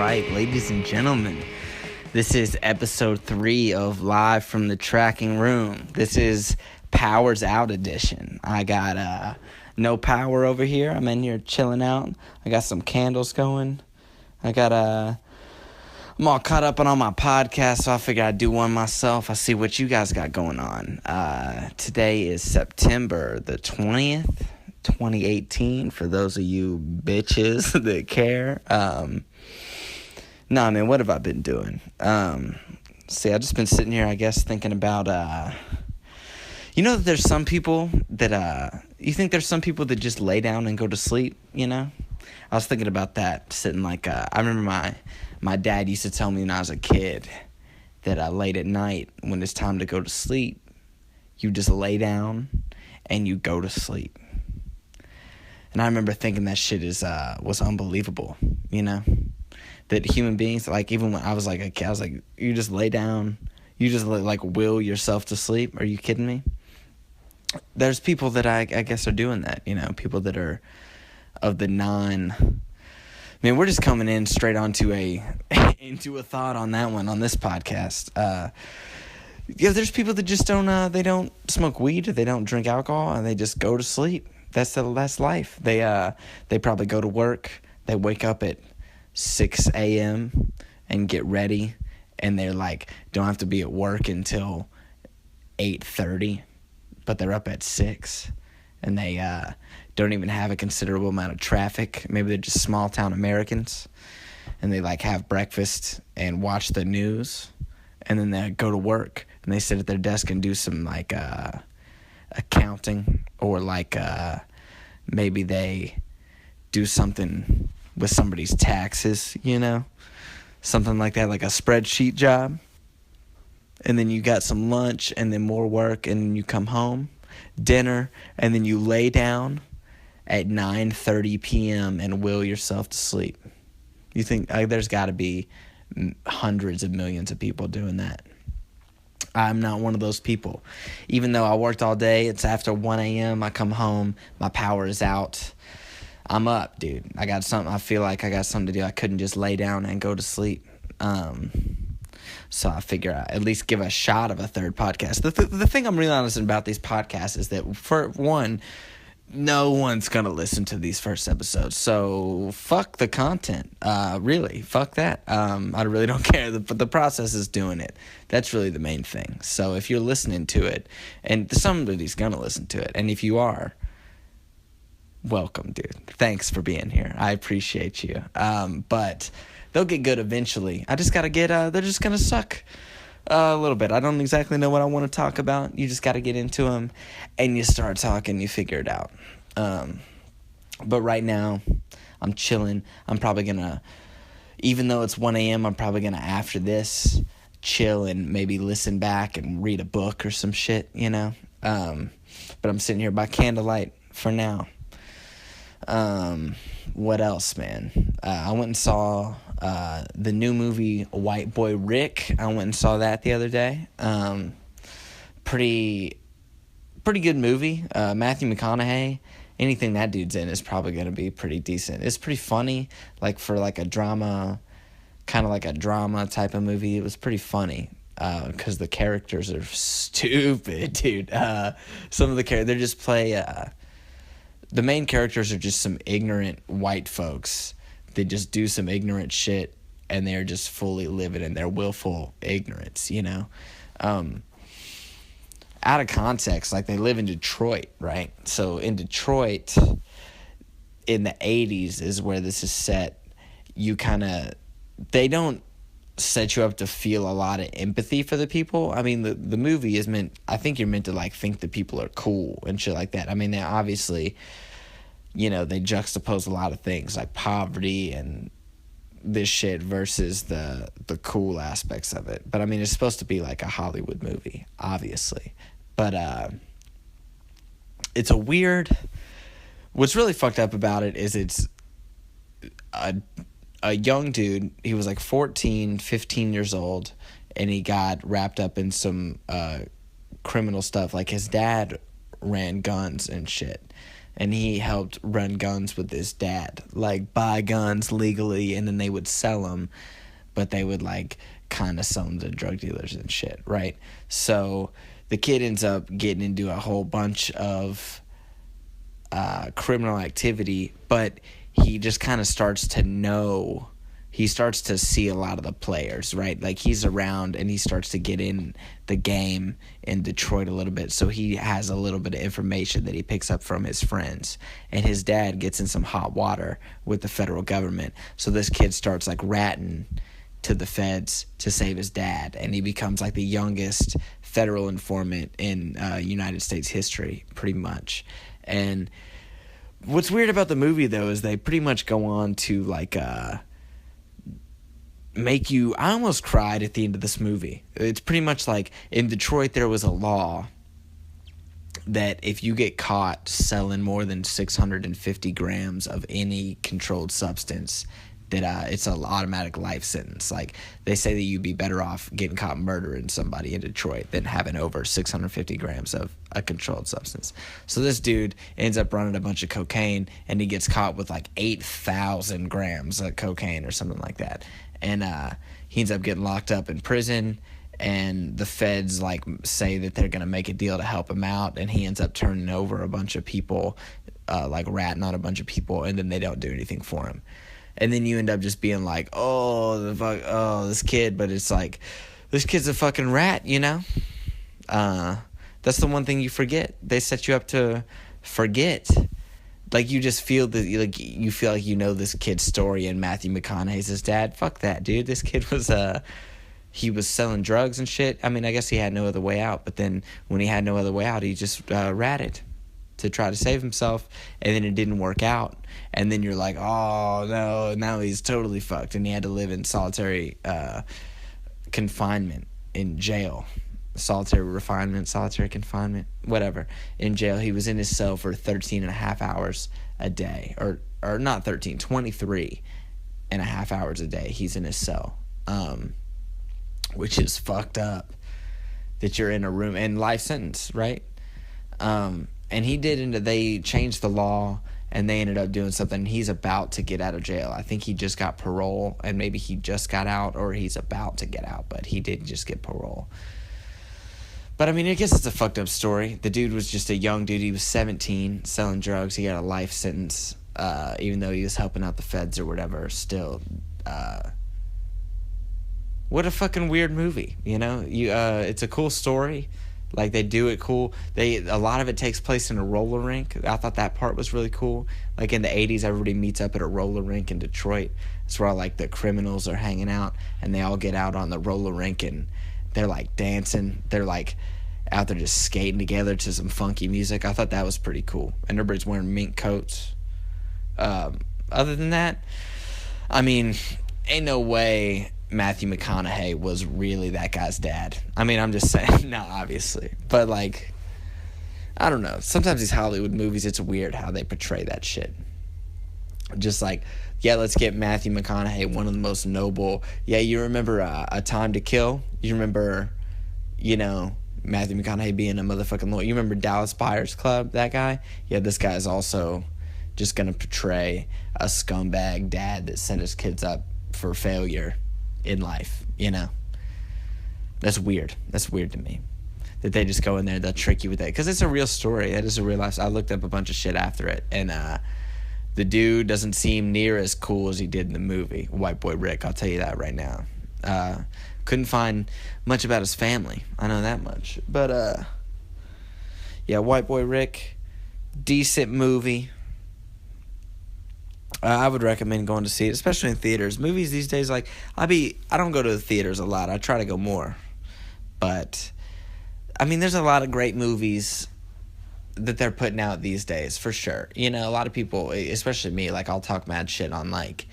right, ladies and gentlemen, this is episode 3 of Live from the Tracking Room. This is Powers Out edition. I got no power over here. I'm in here chilling out. I got some candles going. I'm all caught up on all my podcasts, so I figured I'd do one myself. I see what you guys got going on. Today is September the 20th. 2018 for those of you bitches that care. Nah, man, what have I been doing? I've just been sitting here, I guess, thinking about, that there's some people that, you think there's some people that just lay down and go to sleep, you know? I was thinking about that, sitting I remember my dad used to tell me when I was a kid that late at night, when it's time to go to sleep, you just lay down and you go to sleep. And I remember thinking that shit was unbelievable, you know? That human beings, even when I was a kid, I was like, you just lay down, you just will yourself to sleep. Are you kidding me? There's people that I guess are doing that, you know? People that are of the man, we're just coming in straight onto into a thought on that one, on this podcast. There's people that just they don't smoke weed, they don't drink alcohol, and they just go to sleep. That's life. They probably go to work. They wake up at 6 a.m. and get ready, and they're don't have to be at work until 8:30, but they're up at 6, and they don't even have a considerable amount of traffic. Maybe they're just small town Americans, and they have breakfast and watch the news, and then they go to work and they sit at their desk and do some accounting, or maybe they do something with somebody's taxes, you know, something like that, like a spreadsheet job. And then you got some lunch, and then more work, and then you come home, dinner, and then you lay down at 9:30 p.m. and will yourself to sleep. You think there's got to be hundreds of millions of people doing that. I'm not one of those people. Even though I worked all day, it's after 1 a.m., I come home, my power is out. I'm up, dude. I feel like I got something to do. I couldn't just lay down and go to sleep. So I figure I'd at least give a shot of a third podcast. The thing I'm realizing about these podcasts is that, for one, no one's going to listen to these first episodes. So fuck the content. Really, fuck that. I really don't care. The process is doing it. That's really the main thing. So if you're listening to it, and somebody's going to listen to it, and if you are, welcome, dude. Thanks for being here. I appreciate you. But they'll get good eventually. I just got to they're just going to suck a little bit. I don't exactly know what I want to talk about. You just got to get into them, and you start talking, you figure it out. But right now, I'm chilling. I'm probably going to, even though it's 1 a.m., I'm probably going to, after this, chill and maybe listen back and read a book or some shit, you know? But I'm sitting here by candlelight for now. What else, man? I went and saw the new movie White Boy Rick. I went and saw that the other day. Pretty good movie. Matthew McConaughey, anything that dude's in is probably going to be pretty decent. It's pretty funny, for a drama, kind of like a drama type of movie. It was pretty funny because the characters are stupid, dude. Some of the characters, they just play... the main characters are just some ignorant white folks. They just do some ignorant shit, and they're just fully living in their willful ignorance, you know? Out of context, they live in Detroit, right? So in Detroit, in the 80s is where this is set. They don't set you up to feel a lot of empathy for the people. I mean, the movie is I think you're meant to, think the people are cool and shit like that. I mean, they obviously, they juxtapose a lot of things, like poverty and this shit versus the cool aspects of it. But, I mean, it's supposed to be like a Hollywood movie, obviously. But it's a weird... What's really fucked up about it is it's a young dude. He was 14, 15 years old, and he got wrapped up in some criminal stuff. His dad ran guns and shit. and he helped run guns with his dad, like buy guns legally, and then they would sell them, but they would like kind of sell them to drug dealers and shit, right? So the kid ends up getting into a whole bunch of criminal activity, but he just kind of starts to see a lot of the players, right? Like he's around and he starts to get in the game in Detroit a little bit. So he has a little bit of information that he picks up from his friends. And his dad gets in some hot water with the federal government. So this kid starts like ratting to the feds to save his dad. And he becomes like the youngest federal informant in United States history, pretty much. And what's weird about the movie, though, is they pretty much go on to like make you... I almost cried at the end of this movie. It's pretty much like in Detroit there was a law that if you get caught selling more than 650 grams of any controlled substance, that it's an automatic life sentence. Like they say that you'd be better off getting caught murdering somebody in Detroit than having over 650 grams of a controlled substance. So this dude ends up running a bunch of cocaine, and he gets caught with like 8,000 grams of cocaine or something like that. And he ends up getting locked up in prison, and the feds like say that they're going to make a deal to help him out, and he ends up turning over a bunch of people, like ratting on a bunch of people, and then they don't do anything for him. And then you end up just being like, this kid, but it's like, this kid's a fucking rat, you know? That's the one thing you forget. They set you up to forget. Like, you just feel like you know this kid's story, and Matthew McConaughey's his dad. Fuck that, dude. This kid was, he was selling drugs and shit. I mean, I guess he had no other way out, but then when he had no other way out, he just ratted to try to save himself, and then it didn't work out. And then you're like, oh no, now he's totally fucked, and he had to live in solitary confinement in jail. Solitary confinement, whatever, in jail. He was in his cell for 13 and a half hours a day, or not 13, 23 and a half hours a day he's in his cell, which is fucked up that you're in a room, and life sentence, right? And they changed the law, and they ended up doing something. He's about to get out of jail. I think he just got parole, and maybe he just got out, or he's about to get out, but he didn't just get parole. But I mean, I guess it's a fucked up story. The dude was just a young dude. He was 17, selling drugs. He got a life sentence, even though he was helping out the feds or whatever. Still, what a fucking weird movie, you know? It's a cool story. Like, they do it cool. A lot of it takes place in a roller rink. I thought that part was really cool. Like, in the 80s, everybody meets up at a roller rink in Detroit. That's where all, like, the criminals are hanging out, and they all get out on the roller rink, and they're, like, dancing. They're, like, out there just skating together to some funky music. I thought that was pretty cool. And everybody's wearing mink coats. Other than that, I mean, ain't no way Matthew McConaughey was really that guy's dad. I mean, I'm just saying, no, obviously. But, like, I don't know. Sometimes these Hollywood movies, it's weird how they portray that shit. Just like, yeah, let's get Matthew McConaughey, one of the most noble. Yeah, you remember A Time to Kill? You remember, you know, Matthew McConaughey being a motherfucking lawyer? You remember Dallas Buyers Club, that guy? Yeah, this guy is also just going to portray a scumbag dad that sent his kids up for failure in life, you know? That's weird. That's weird to me. That they just go in there, they'll trick you with that. Because it's a real story. It is a real life. I looked up a bunch of shit after it, and the dude doesn't seem near as cool as he did in the movie, White Boy Rick. I'll tell you that right now. Couldn't find much about his family. I know that much. But, yeah, White Boy Rick, decent movie. I would recommend going to see it, especially in theaters. Movies these days, like, I don't go to the theaters a lot. I try to go more. But, I mean, there's a lot of great movies that they're putting out these days, for sure. You know, a lot of people, especially me, like, I'll talk mad shit on, like,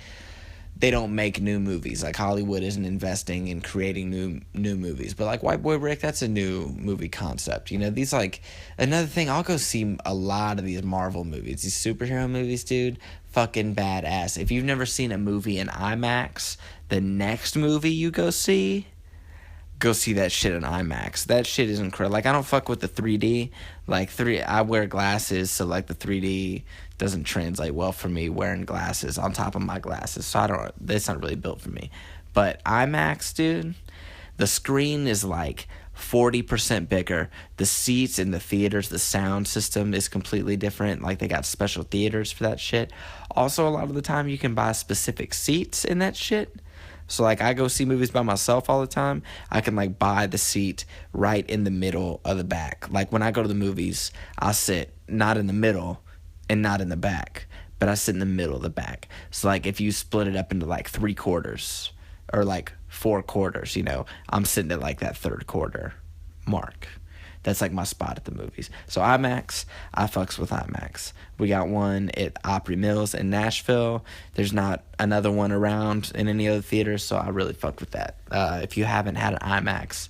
they don't make new movies. Like, Hollywood isn't investing in creating new movies. But, like, White Boy Rick, that's a new movie concept. You know, these, like, another thing, I'll go see a lot of these Marvel movies. These superhero movies, dude, fucking badass. If you've never seen a movie in IMAX, the next movie you go see, go see that shit in IMAX. That shit is incredible. Like, I don't fuck with the 3D. Like, I wear glasses, so, like, the 3D doesn't translate well for me wearing glasses on top of my glasses. So, it's not really built for me. But IMAX, dude, the screen is, like, 40% bigger. The seats in the theaters, the sound system is completely different. Like, they got special theaters for that shit. Also, a lot of the time, you can buy specific seats in that shit. So, like, I go see movies by myself all the time. I can, like, buy the seat right in the middle of the back. Like, when I go to the movies, I sit not in the middle and not in the back, but I sit in the middle of the back. So, like, if you split it up into, like, 3/4 or, like, 4/4, you know, I'm sitting at, like, that 3rd quarter mark. That's, like, my spot at the movies. So, IMAX, I fucks with IMAX. We got one at Opry Mills in Nashville. There's not another one around in any other theaters, so I really fucked with that. If you haven't had an IMAX,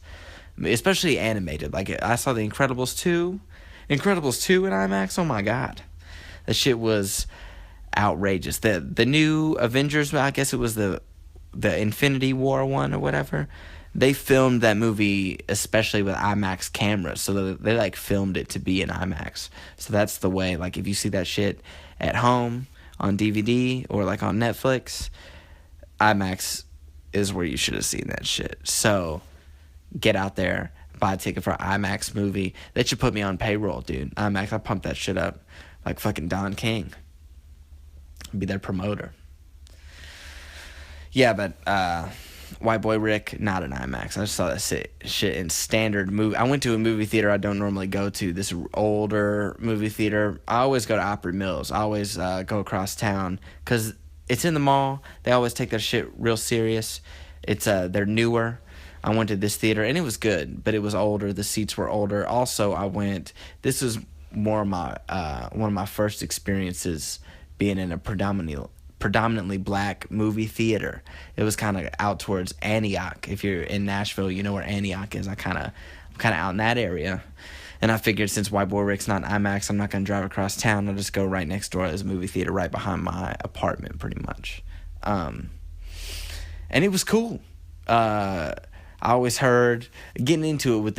especially animated, like, I saw The Incredibles 2 in IMAX. Oh, my God. That shit was outrageous. The new Avengers, I guess it was the Infinity War one or whatever, they filmed that movie especially with IMAX cameras, so they like filmed it to be in IMAX. So that's the way, like, if you see that shit at home on DVD or like on Netflix, IMAX is where you should have seen that shit. So get out there, buy a ticket for an IMAX movie. They should put me on payroll, dude. IMAX, I pump that shit up like fucking Don King. Be their promoter. Yeah, but White Boy Rick, not an IMAX. I just saw that shit in standard movie. I went to a movie theater I don't normally go to, this older movie theater. I always go to Opry Mills. I always go across town because it's in the mall. They always take their shit real serious. It's they're newer. I went to this theater, and it was good, but it was older. The seats were older. Also, this was more of my one of my first experiences being in a predominantly black movie theater. It was kind of out towards Antioch. If you're in Nashville, you know where Antioch is. I'm kind of out in that area. And I figured since White Boy Rick's not IMAX, I'm not going to drive across town. I'll just go right next door. There's a movie theater right behind my apartment, pretty much. And it was cool. I always heard getting into it with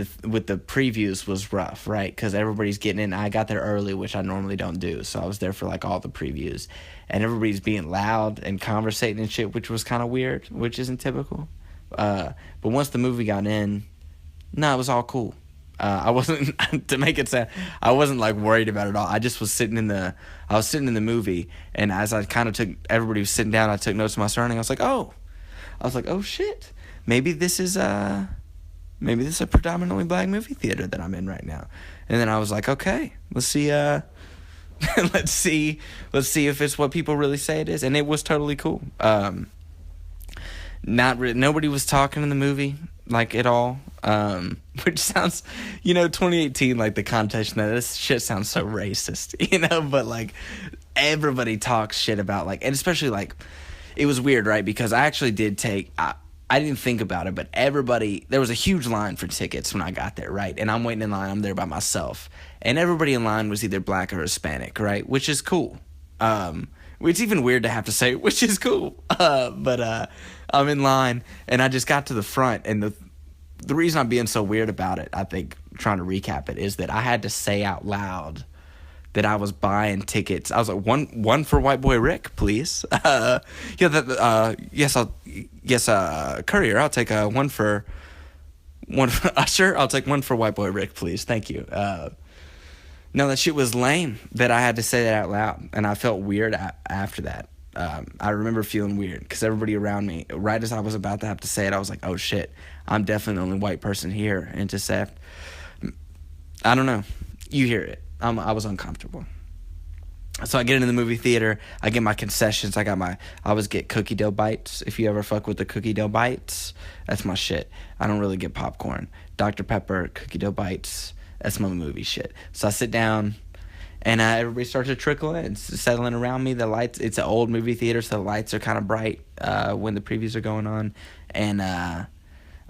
the previews was rough, right? Because everybody's getting in. I got there early, which I normally don't do, so I was there for like all the previews, and everybody's being loud and conversating and shit, which was kind of weird, which isn't typical. But once the movie got in, it was all cool. I wasn't to make it sound. I wasn't like worried about it all. I just was sitting in the movie, and as I kind of everybody was sitting down, I took notes of my surroundings. I was like, oh shit. Maybe this is a predominantly black movie theater that I'm in right now. And then I was like, okay, let's see let's see if it's what people really say it is. And it was totally cool. Nobody was talking in the movie like at all. Which sounds, 2018, like the context that this shit sounds so racist, but like everybody talks shit about like, and especially like it was weird, right? Because I actually did I didn't think about it, but there was a huge line for tickets when I got there, right? And I'm waiting in line, I'm there by myself. And everybody in line was either black or Hispanic, right? Which is cool. It's even weird to have to say, which is cool. But I'm in line, and I just got to the front, and the reason I'm being so weird about it, I think, trying to recap it, is that I had to say out loud that I was buying tickets. I was like, one for White Boy Rick, please. Courier, I'll take one for Usher. I'll take one for White Boy Rick, please. Thank you. No, that shit was lame that I had to say that out loud, and I felt weird after that. I remember feeling weird because everybody around me, right as I was about to have to say it, I was like, oh shit, I'm definitely the only white person here. And to say, I don't know, you hear it. I was uncomfortable. So I get into the movie theater. I get my concessions. I always get cookie dough bites. If you ever fuck with the cookie dough bites, that's my shit. I don't really get popcorn. Dr. Pepper, cookie dough bites, that's my movie shit. So I sit down, and everybody starts to trickle in. It's settling around me. The lights, it's an old movie theater, so the lights are kind of bright when the previews are going on. And I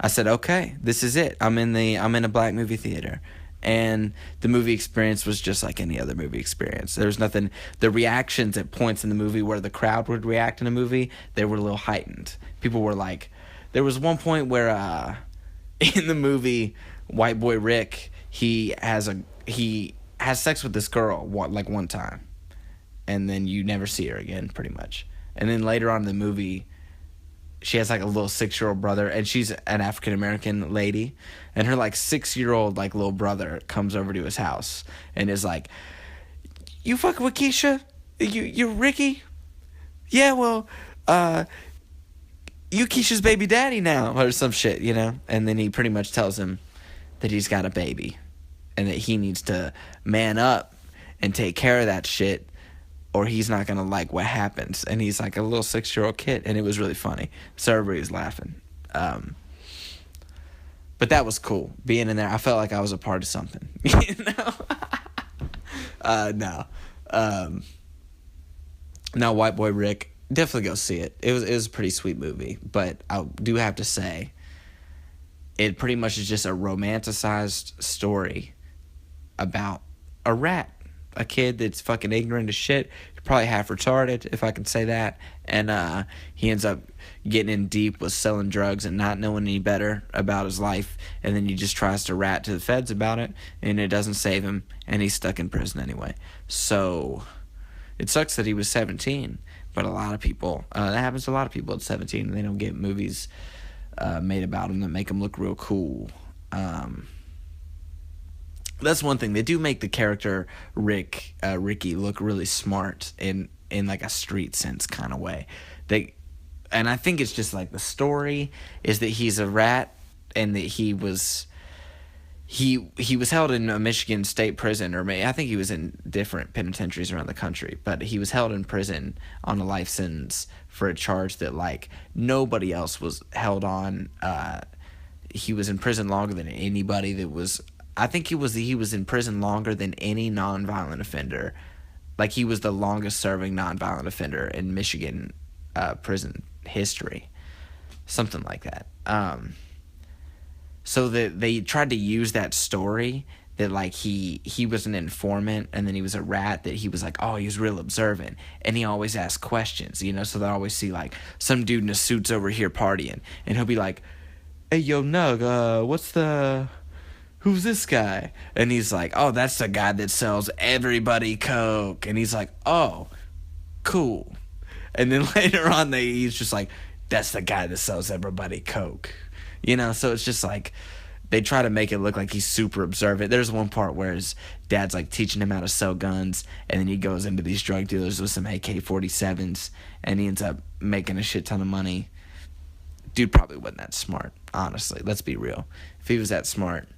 said, okay, this is it. I'm in a black movie theater. And the movie experience was just like any other movie experience. There was nothing. The reactions at points in the movie where the crowd would react in a movie, they were a little heightened. People were like, there was one point where in the movie White Boy Rick, he has sex with this girl one time, and then you never see her again, pretty much. And then later on in the movie, she has like a little 6-year-old brother, and she's an African American lady, and her like 6-year-old like little brother comes over to his house and is like, "You fucking with Keisha? You Ricky? Yeah, well, you Keisha's baby daddy now," or some shit, you know? And then he pretty much tells him that he's got a baby and that he needs to man up and take care of that shit, or he's not going to like what happens. And he's like a little 6-year-old kid, and it was really funny. So everybody was laughing. But that was cool, being in there. I felt like I was a part of something, you know? No. No, White Boy Rick, definitely go see it. It was a pretty sweet movie, but I do have to say, it pretty much is just a romanticized story about a rat, a kid that's fucking ignorant as shit, probably half retarded, if I can say that, and he ends up getting in deep with selling drugs and not knowing any better about his life, and then he just tries to rat to the feds about it, and it doesn't save him, and he's stuck in prison anyway. So it sucks that he was 17, but a lot of people, that happens to a lot of people at 17, and they don't get movies made about them that make them look real cool. That's one thing. They do make the character Ricky look really smart in like a street sense kind of way. And I think it's just like the story is that he's a rat, and that he was held in a Michigan state prison, or I think he was in different penitentiaries around the country, but he was held in prison on a life sentence for a charge that like nobody else was held on. He was in prison longer than anybody that was. I think he was in prison longer than any nonviolent offender. Like, he was the longest serving nonviolent offender in Michigan prison history. Something like that. So that they tried to use that story that like he was an informant, and then he was a rat, that he was like, oh, he was real observant, and he always asked questions, you know, so they always see like some dude in a suit's over here partying, and he'll be like, "Hey, yo, Nug, who's this guy?" And he's like, "Oh, that's the guy that sells everybody coke." And he's like, "Oh, cool." And then later on, he's just like, "That's the guy that sells everybody coke." You know, so it's just like, they try to make it look like he's super observant. There's one part where his dad's like teaching him how to sell guns, and then he goes into these drug dealers with some AK-47s, and he ends up making a shit ton of money. Dude probably wasn't that smart, honestly. Let's be real. If he was that smart,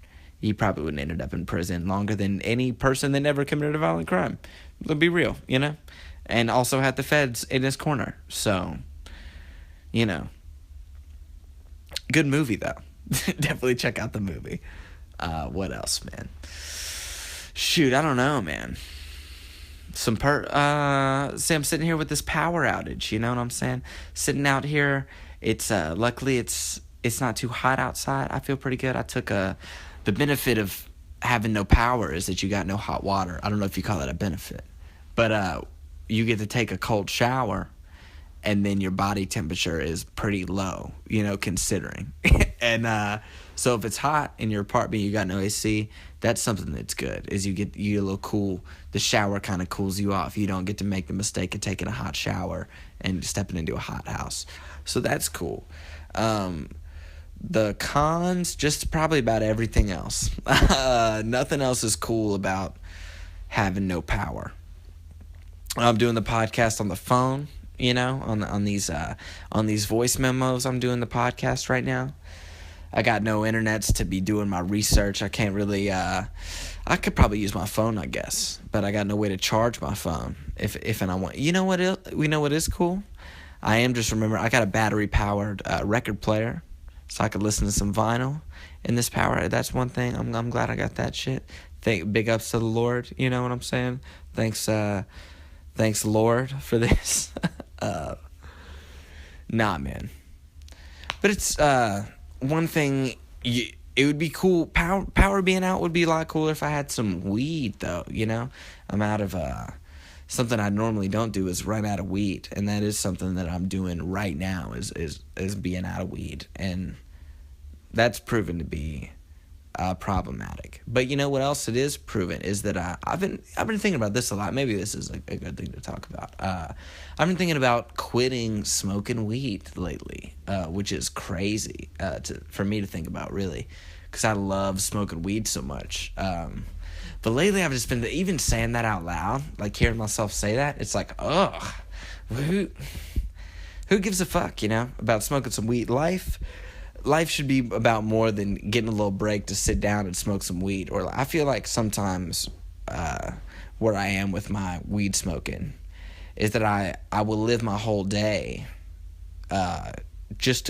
he probably wouldn't have ended up in prison longer than any person that never committed a violent crime. Let's be real, you know? And also had the feds in his corner. So, you know. Good movie, though. Definitely check out the movie. What else, man? Shoot, I don't know, man. Say I'm sitting here with this power outage, you know what I'm saying? Sitting out here, it's luckily it's not too hot outside. I feel pretty good. I took the benefit of having no power is that you got no hot water. I don't know if you call that a benefit, but you get to take a cold shower, and then your body temperature is pretty low, you know, considering. And so if it's hot in your apartment, you got no AC, that's something that's good, is you get a little cool. The shower kind of cools you off. You don't get to make the mistake of taking a hot shower and stepping into a hot house. So that's cool. The cons, just probably about everything else. Nothing else is cool about having no power. I'm doing the podcast on the phone, you know, on these voice memos. I'm doing the podcast right now. I got no internets to be doing my research. I can't really. I could probably use my phone, I guess, but I got no way to charge my phone if and I want. You know what? We know what is cool. I got a battery powered record player, so I could listen to some vinyl in this power. That's one thing. I'm glad I got that shit. Big ups to the Lord. You know what I'm saying? Thanks Lord for this. Nah, man. But it's one thing. It would be cool. Power being out would be a lot cooler if I had some weed, though. You know, I'm out of something I normally don't do is run out of weed, and that is something that I'm doing right now is being out of weed. And That's proven to be problematic. But you know what else it is proven is that I've been thinking about this a lot. Maybe this is a good thing to talk about. I've been thinking about quitting smoking weed lately, which is crazy for me to think about, really, because I love smoking weed so much. But lately I've just been, even saying that out loud, like hearing myself say that, it's like, ugh, who gives a fuck, about smoking some weed? Life should be about more than getting a little break to sit down and smoke some weed. Or I feel like sometimes where I am with my weed smoking is that I will live my whole day just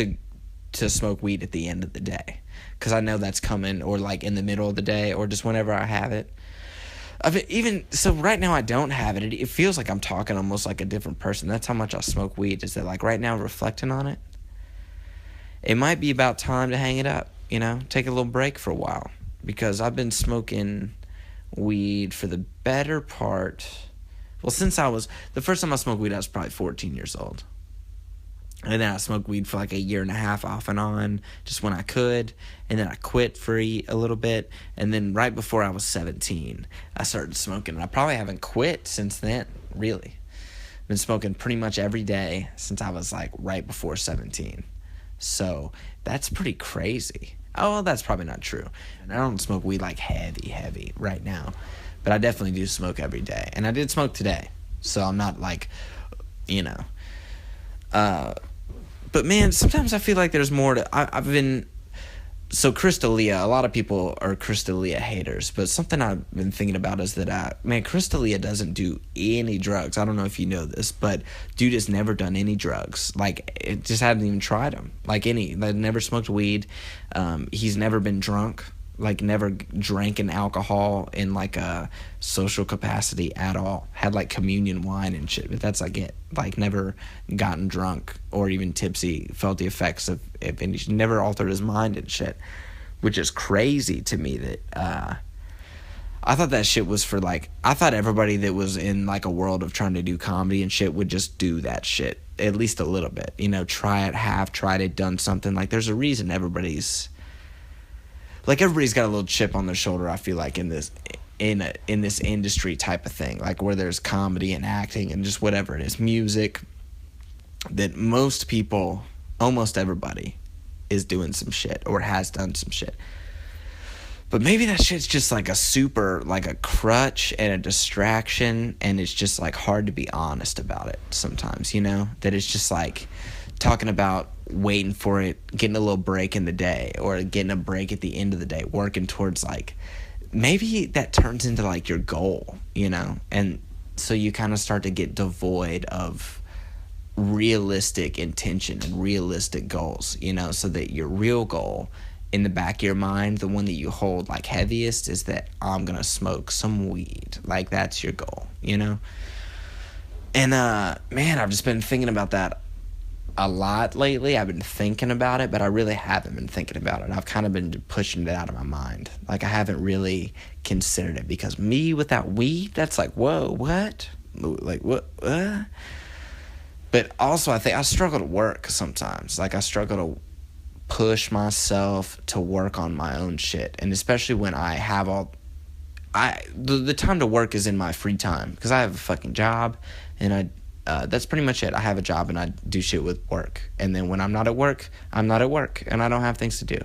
to smoke weed at the end of the day, because I know that's coming, or like in the middle of the day, or just whenever I have it. Even so, right now I don't have it. It feels like I'm talking almost like a different person. That's how much I smoke weed. Is that like right now, reflecting on it, it might be about time to hang it up, take a little break for a while, because I've been smoking weed for the better part, since the first time I smoked weed, I was probably 14 years old. And then I smoked weed for like a year and a half off and on, just when I could. And then I quit for a little bit. And then right before I was 17, I started smoking. And I probably haven't quit since then, really. I've been smoking pretty much every day since I was like right before 17. So that's pretty crazy. Oh, that's probably not true. And I don't smoke weed like heavy right now. But I definitely do smoke every day. And I did smoke today. So I'm not like, but man, sometimes I feel like there's more to, I've been, so Crystalia, a lot of people are Crystalia haters, but something I've been thinking about is that, Crystalia doesn't do any drugs. I don't know if you know this, but dude has never done any drugs. Like, it just hasn't even tried them. Like never smoked weed. He's never been drunk. Like, never drank an alcohol in like a social capacity at all. Had like communion wine and shit, but that's like it. Like, never gotten drunk or even tipsy, felt the effects of it, and he never altered his mind and shit, which is crazy to me. That I thought that shit was for like, I thought everybody that was in like a world of trying to do comedy and shit would just do that shit at least a little bit, try it, have tried it, done something. Like, there's a reason everybody's got a little chip on their shoulder, I feel like, in this industry type of thing, like where there's comedy and acting and just whatever it is, music, that most people, almost everybody, is doing some shit or has done some shit. But maybe that shit's just like like a crutch and a distraction, and it's just like hard to be honest about it sometimes, that it's just like talking about waiting for it, getting a little break in the day, or getting a break at the end of the day, working towards like, maybe that turns into like your goal, and so you kind of start to get devoid of realistic intention and realistic goals, so that your real goal in the back of your mind, the one that you hold like heaviest, is that I'm gonna smoke some weed. Like, that's your goal, and man, I've just been thinking about that a lot lately. I've been thinking about it, but I really haven't been thinking about it. I've kind of been pushing it out of my mind. Like, I haven't really considered it, because me without weed, that's like, whoa, what? Like, what? But also, I think I struggle to work sometimes. Like, I struggle to push myself to work on my own shit. And especially when I have the time to work is in my free time, because I have a fucking job, and that's pretty much it. I have a job and I do shit with work. And then when I'm not at work, I'm not at work, and I don't have things to do.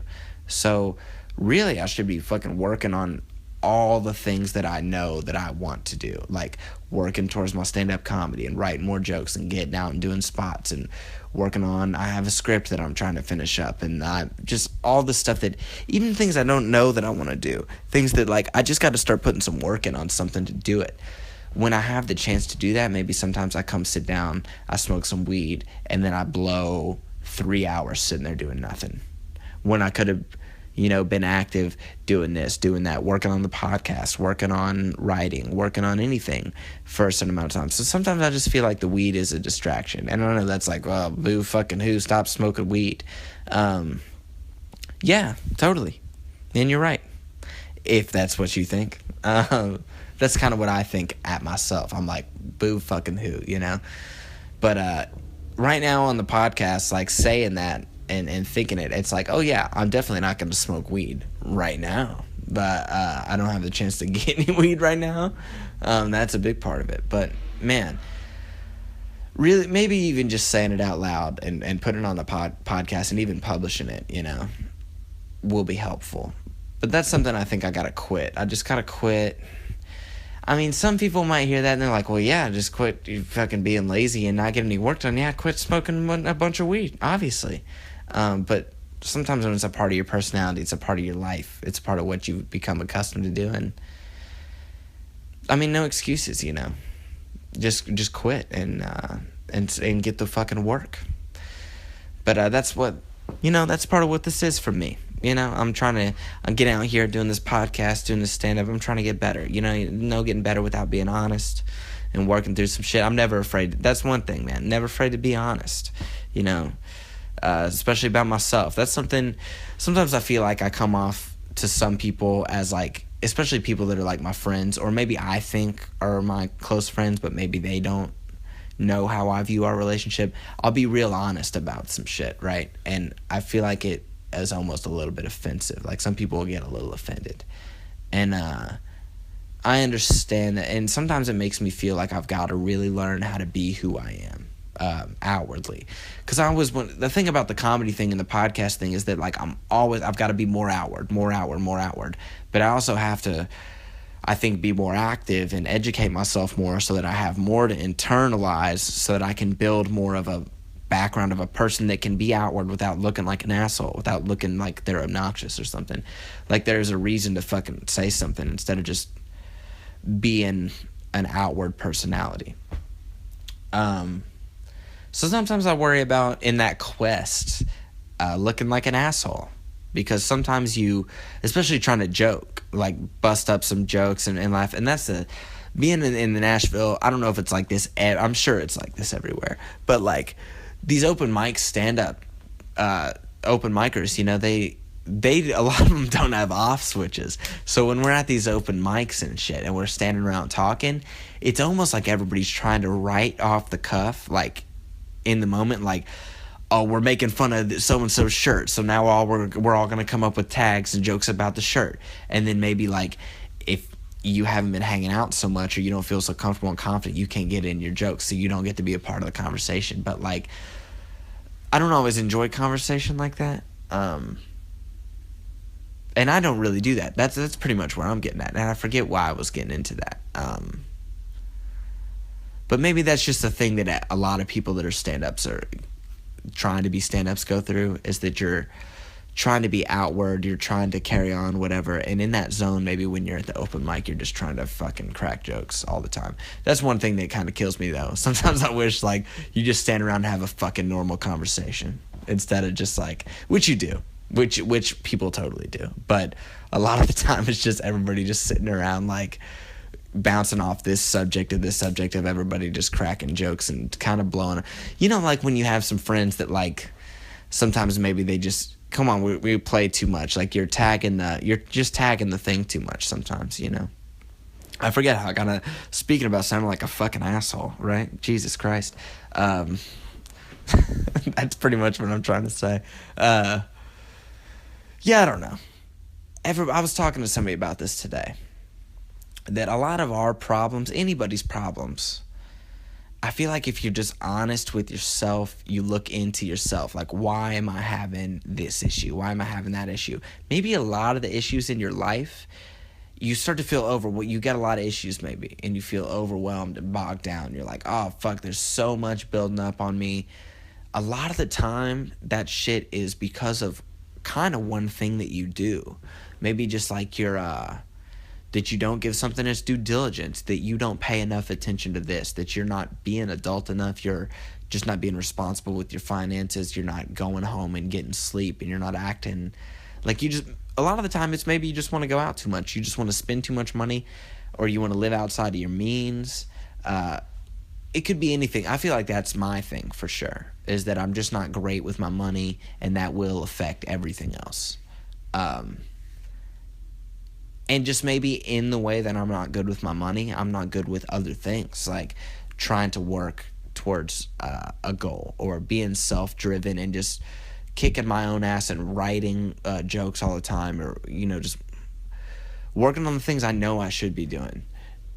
So really, I should be fucking working on all the things that I know that I want to do. Like, working towards my stand-up comedy and writing more jokes and getting out and doing spots, and working on, I have a script that I'm trying to finish up, and just all the stuff that, even things I don't know that I want to do. Things that, like, I just got to start putting some work in on something to do it. When I have the chance to do that, maybe sometimes I come sit down, I smoke some weed, and then I blow 3 hours sitting there doing nothing. When I could have, been active doing this, doing that, working on the podcast, working on writing, working on anything for a certain amount of time. So sometimes I just feel like the weed is a distraction. And I know that's like, well, boo fucking who, stop smoking weed. Yeah, totally. And you're right, if that's what you think. That's kind of what I think at myself. I'm like, boo fucking who, But right now on the podcast, like, saying that and thinking it's like, oh yeah, I'm definitely not going to smoke weed right now, but I don't have the chance to get any weed right now. That's a big part of it. But man, really, maybe even just saying it out loud and putting it on the podcast and even publishing it, will be helpful. But that's something I think I gotta quit. I just gotta quit. I mean, some people might hear that and they're like, well, yeah, just quit you fucking being lazy and not getting any work done. Yeah, quit smoking a bunch of weed, obviously. But sometimes when it's a part of your personality, it's a part of your life. It's a part of what you've become accustomed to doing. I mean, no excuses, Just quit and get the fucking work. But that's what, that's part of what this is for me. I'm getting out here doing this podcast, doing this stand-up. I'm trying to get better. Getting better without being honest and working through some shit. I'm never afraid. That's one thing, man. Never afraid to be honest, especially about myself. That's something, sometimes I feel like I come off to some people as like, especially people that are like my friends, or maybe I think are my close friends, but maybe they don't know how I view our relationship. I'll be real honest about some shit, right? And I feel like it is almost a little bit offensive. Like some people will get a little offended. And I understand that, and sometimes it makes me feel like I've got to really learn how to be who I am outwardly. Because the thing about the comedy thing and the podcast thing is that like I've got to be more outward. But I also have to, I think, be more active and educate myself more so that I have more to internalize, so that I can build more of a background of a person that can be outward without looking like an asshole, without looking like they're obnoxious or something. Like there's a reason to fucking say something instead of just being an outward personality. So sometimes I worry about in that quest looking like an asshole, because sometimes you, especially trying to joke, like bust up some jokes and laugh, and that's being in the Nashville. I don't know if it's like this. I'm sure it's like this everywhere, but like these open mic stand-up open micers, they a lot of them don't have off switches. So when we're at these open mics and shit and we're standing around talking, it's almost like everybody's trying to write off the cuff, like in the moment, like, oh, we're making fun of so-and-so's shirt, so now we're all gonna come up with tags and jokes about the shirt. And then maybe like if you haven't been hanging out so much or you don't feel so comfortable and confident, you can't get in your jokes, so you don't get to be a part of the conversation. But like, I don't always enjoy conversation like that. And I don't really do that. That's pretty much where I'm getting at. And I forget why I was getting into that. But maybe that's just the thing that a lot of people that are stand-ups are trying to be stand-ups go through, is that you're trying to be outward, you're trying to carry on, whatever. And in that zone, maybe when you're at the open mic, you're just trying to fucking crack jokes all the time. That's one thing that kind of kills me, though. Sometimes I wish, like, you just stand around and have a fucking normal conversation instead of just, like, which you do. Which people totally do. But a lot of the time it's just everybody just sitting around like bouncing off this subject of everybody just cracking jokes and kind of blowing. Like when you have some friends that like sometimes maybe they just, come on, we play too much. Like you're just tagging the thing too much sometimes, I forget how I got to, speaking about sounding like a fucking asshole, right? Jesus Christ. That's pretty much what I'm trying to say. Yeah, I don't know. I was talking to somebody about this today, that a lot of our problems, anybody's problems, I feel like if you're just honest with yourself, you look into yourself, like, why am I having this issue? Why am I having that issue? Maybe a lot of the issues in your life, you start to feel you get a lot of issues maybe, and you feel overwhelmed and bogged down. You're like, oh, fuck, there's so much building up on me. A lot of the time, that shit is because of kind of one thing that you do. Maybe just like that you don't give something its due diligence, that you don't pay enough attention to this, that you're not being adult enough, you're just not being responsible with your finances, you're not going home and getting sleep, and you're not acting like a lot of the time it's maybe you just want to go out too much, you just want to spend too much money, or you want to live outside of your means. It could be anything. I feel like that's my thing for sure, is that I'm just not great with my money, and that will affect everything else. And just maybe in the way that I'm not good with my money, I'm not good with other things, like trying to work towards a goal, or being self-driven and just kicking my own ass and writing jokes all the time, or, just working on the things I know I should be doing.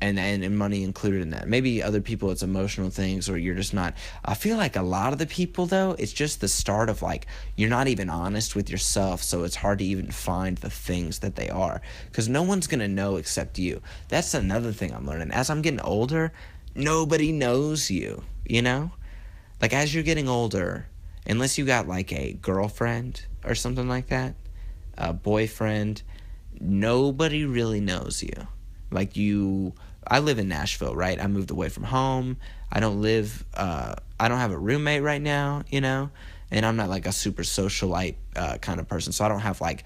And money included in that. Maybe other people it's emotional things, or you're just not. I feel like a lot of the people, though, it's just the start of, like, you're not even honest with yourself, so it's hard to even find the things that they are, because no one's going to know except you. That's another thing I'm learning. As I'm getting older, nobody knows you, Like, as you're getting older, unless you got, like, a girlfriend or something like that, a boyfriend, nobody really knows you. Like, I live in Nashville, right? I moved away from home. I don't have a roommate right now, and I'm not like a super socialite kind of person. So I don't have like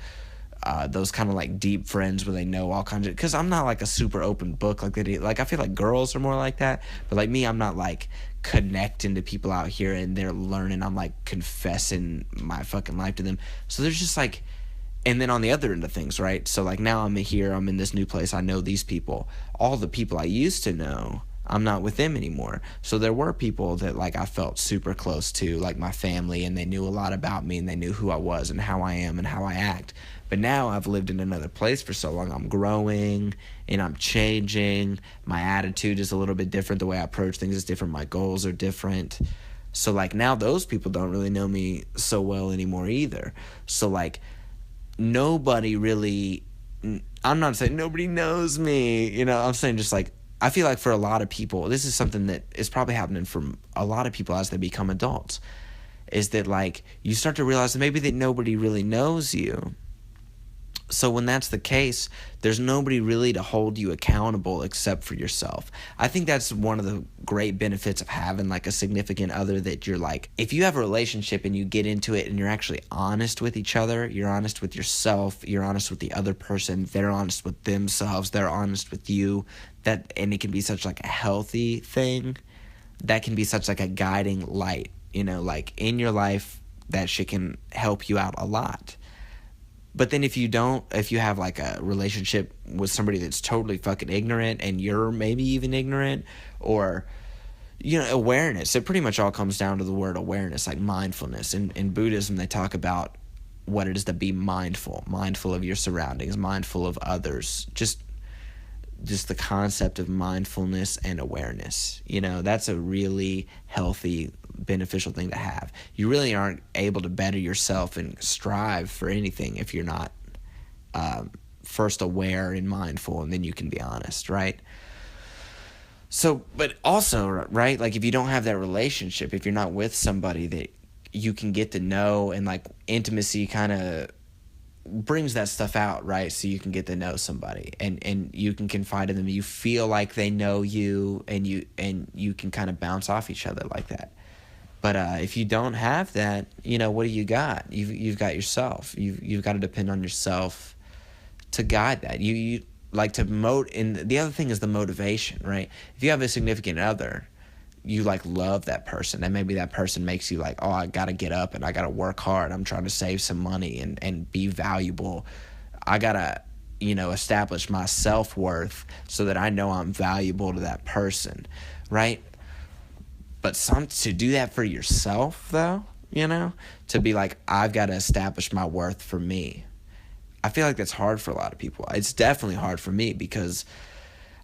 those kind of like deep friends where they know all kinds of, because I'm not like a super open book like they do. Like, I feel like girls are more like that, but like me, I'm not like connecting to people out here and they're learning. I'm like confessing my fucking life to them. So there's just like, and then on the other end of things, right? So, like, now I'm in this new place. I know these people. All the people I used to know, I'm not with them anymore. So there were people that, like, I felt super close to, like my family, and they knew a lot about me, and they knew who I was and how I am and how I act. But now I've lived in another place for so long. I'm growing, and I'm changing. My attitude is a little bit different. The way I approach things is different. My goals are different. So, like, now those people don't really know me so well anymore either. So, like, nobody really, I'm not saying nobody knows me, I'm saying just like, I feel like for a lot of people, this is something that is probably happening for a lot of people as they become adults, is that, like, you start to realize that maybe that nobody really knows you. So when that's the case, there's nobody really to hold you accountable except for yourself. I think that's one of the great benefits of having like a significant other, that you're like, if you have a relationship and you get into it and you're actually honest with each other, you're honest with yourself, you're honest with the other person, they're honest with themselves, they're honest with you, and it can be such like a healthy thing, that can be such like a guiding light, like in your life, that shit can help you out a lot. But then if you have like a relationship with somebody that's totally fucking ignorant, and you're maybe even ignorant, or, awareness, it pretty much all comes down to the word awareness, like mindfulness. In Buddhism, they talk about what it is to be mindful of your surroundings, mindful of others, just the concept of mindfulness and awareness. That's a really healthy, beneficial thing to have. You really aren't able to better yourself and strive for anything if you're not first aware and mindful, and then you can be honest, right? So, but also, right, like, if you don't have that relationship, if you're not with somebody that you can get to know, and like intimacy kind of brings that stuff out, right? So you can get to know somebody, and you can confide in them. You feel like they know you, and you can kind of bounce off each other like that. But if you don't have that, what do you got? You've got yourself. You've got to depend on yourself to guide that. You like to and the other thing is the motivation, right? If you have a significant other, you like love that person, and maybe that person makes you like, oh, I gotta get up and I gotta work hard. I'm trying to save some money and be valuable. I gotta, establish my self-worth so that I know I'm valuable to that person, right? But to do that for yourself, though, to be like, I've got to establish my worth for me. I feel like that's hard for a lot of people. It's definitely hard for me, because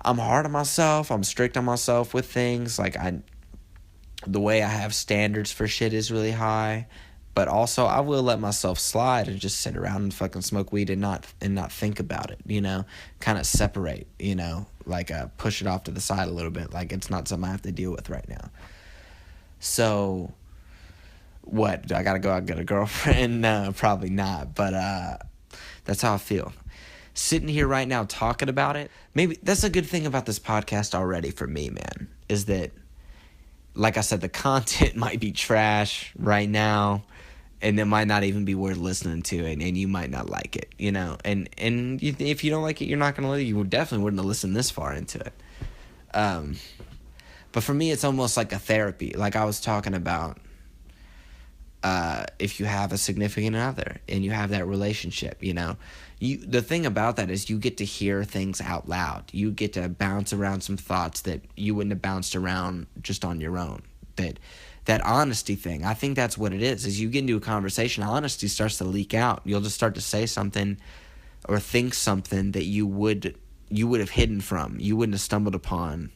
I'm hard on myself. I'm strict on myself with things. Like, the way I have standards for shit is really high. But also, I will let myself slide and just sit around and fucking smoke weed and not think about it, kind of separate, like push it off to the side a little bit. Like, it's not something I have to deal with right now. So, what? Do I gotta go out and get a girlfriend? No, probably not. But that's how I feel. Sitting here right now talking about it, maybe that's a good thing about this podcast already for me, man, is that, like I said, the content might be trash right now, and it might not even be worth listening to, and you might not like it, and if you don't like it, you're not gonna you definitely wouldn't have listened this far into it. But for me, it's almost like a therapy. Like I was talking about, if you have a significant other and you have that relationship, the thing about that is you get to hear things out loud. You get to bounce around some thoughts that you wouldn't have bounced around just on your own. That that honesty thing. I think that's what it is. As you get into a conversation, honesty starts to leak out. You'll just start to say something or think something that you would have hidden from. You wouldn't have stumbled upon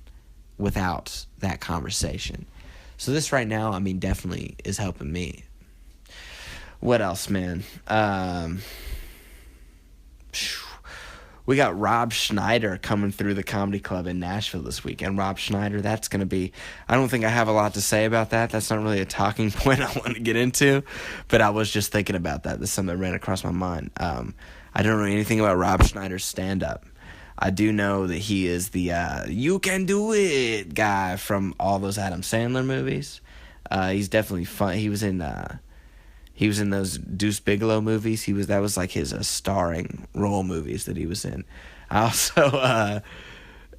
without that conversation. So this right now, I mean, definitely is helping me. What else, man? We got Rob Schneider coming through the comedy club in Nashville this weekend. Rob Schneider, that's going to be... I don't think I have a lot to say about that. That's not really a talking point I want to get into, but I was just thinking about that. That's something that ran across my mind. I don't know anything about Rob Schneider's stand-up. I do know that he is the you can do it guy from all those Adam Sandler movies. He's definitely fun. He was in those Deuce Bigalow movies. That was like his starring role movies that he was in. I also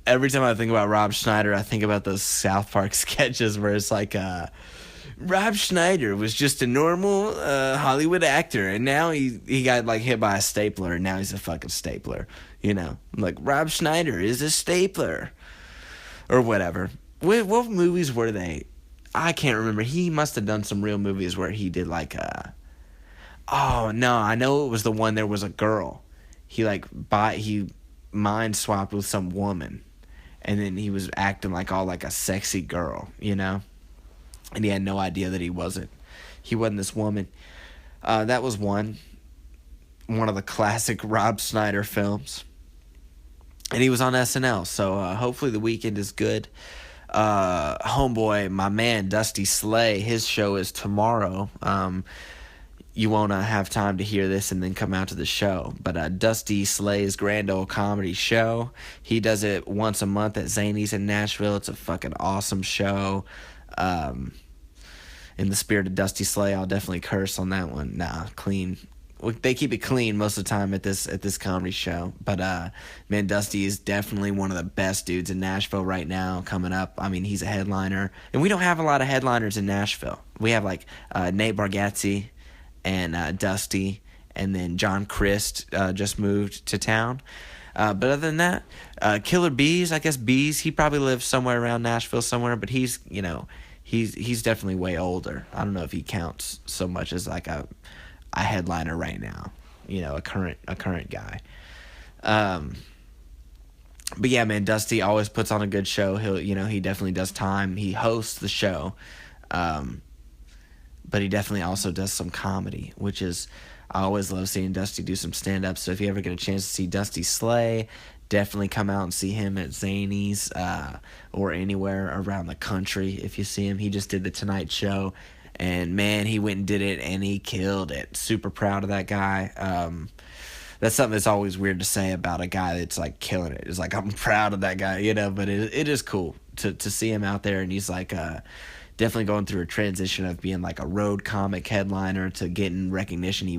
every time I think about Rob Schneider, I think about those South Park sketches where it's like Rob Schneider was just a normal Hollywood actor, and now he got like hit by a stapler, and now he's a fucking stapler. You know, like Rob Schneider is a stapler, or whatever. What movies were they? I can't remember. He must have done some real movies where he did like oh no, I know it was the one there was a girl. He mind swapped with some woman, and then he was acting like all like a sexy girl, you know. And he had no idea that he wasn't this woman. That was one of the classic Rob Schneider films. And he was on SNL, so hopefully the weekend is good. Homeboy, my man, Dusty Slay, his show is tomorrow. You won't have time to hear this and then come out to the show. But Dusty Slay's Grand Ole Comedy Show, he does it once a month at Zany's in Nashville. It's a fucking awesome show. In the spirit of Dusty Slay, I'll definitely curse on that one. Nah, clean. They keep it clean most of the time at this comedy show. But, man, Dusty is definitely one of the best dudes in Nashville right now coming up. I mean, he's a headliner. And we don't have a lot of headliners in Nashville. We have, like, Nate Bargatze and Dusty. And then John Christ just moved to town. But other than that, Killer Bees, I guess Bees, he probably lives somewhere around Nashville somewhere. But he's, you know, he's definitely way older. I don't know if he counts so much as, like, a headliner right now, you know, a current guy. But yeah, man, Dusty always puts on a good show. He definitely does time. He hosts the show. But he definitely also does some comedy, which is, I always love seeing Dusty do some stand-up. So if you ever get a chance to see Dusty Slay, definitely come out and see him at Zany's, or anywhere around the country. If you see him, he just did the Tonight Show. And, man, he went and did it, and he killed it. Super proud of that guy. That's something that's always weird to say about a guy that's, like, killing it. It's like, I'm proud of that guy, you know. But it is cool to see him out there, and he's, like, definitely going through a transition of being, like, a road comic headliner to getting recognition. He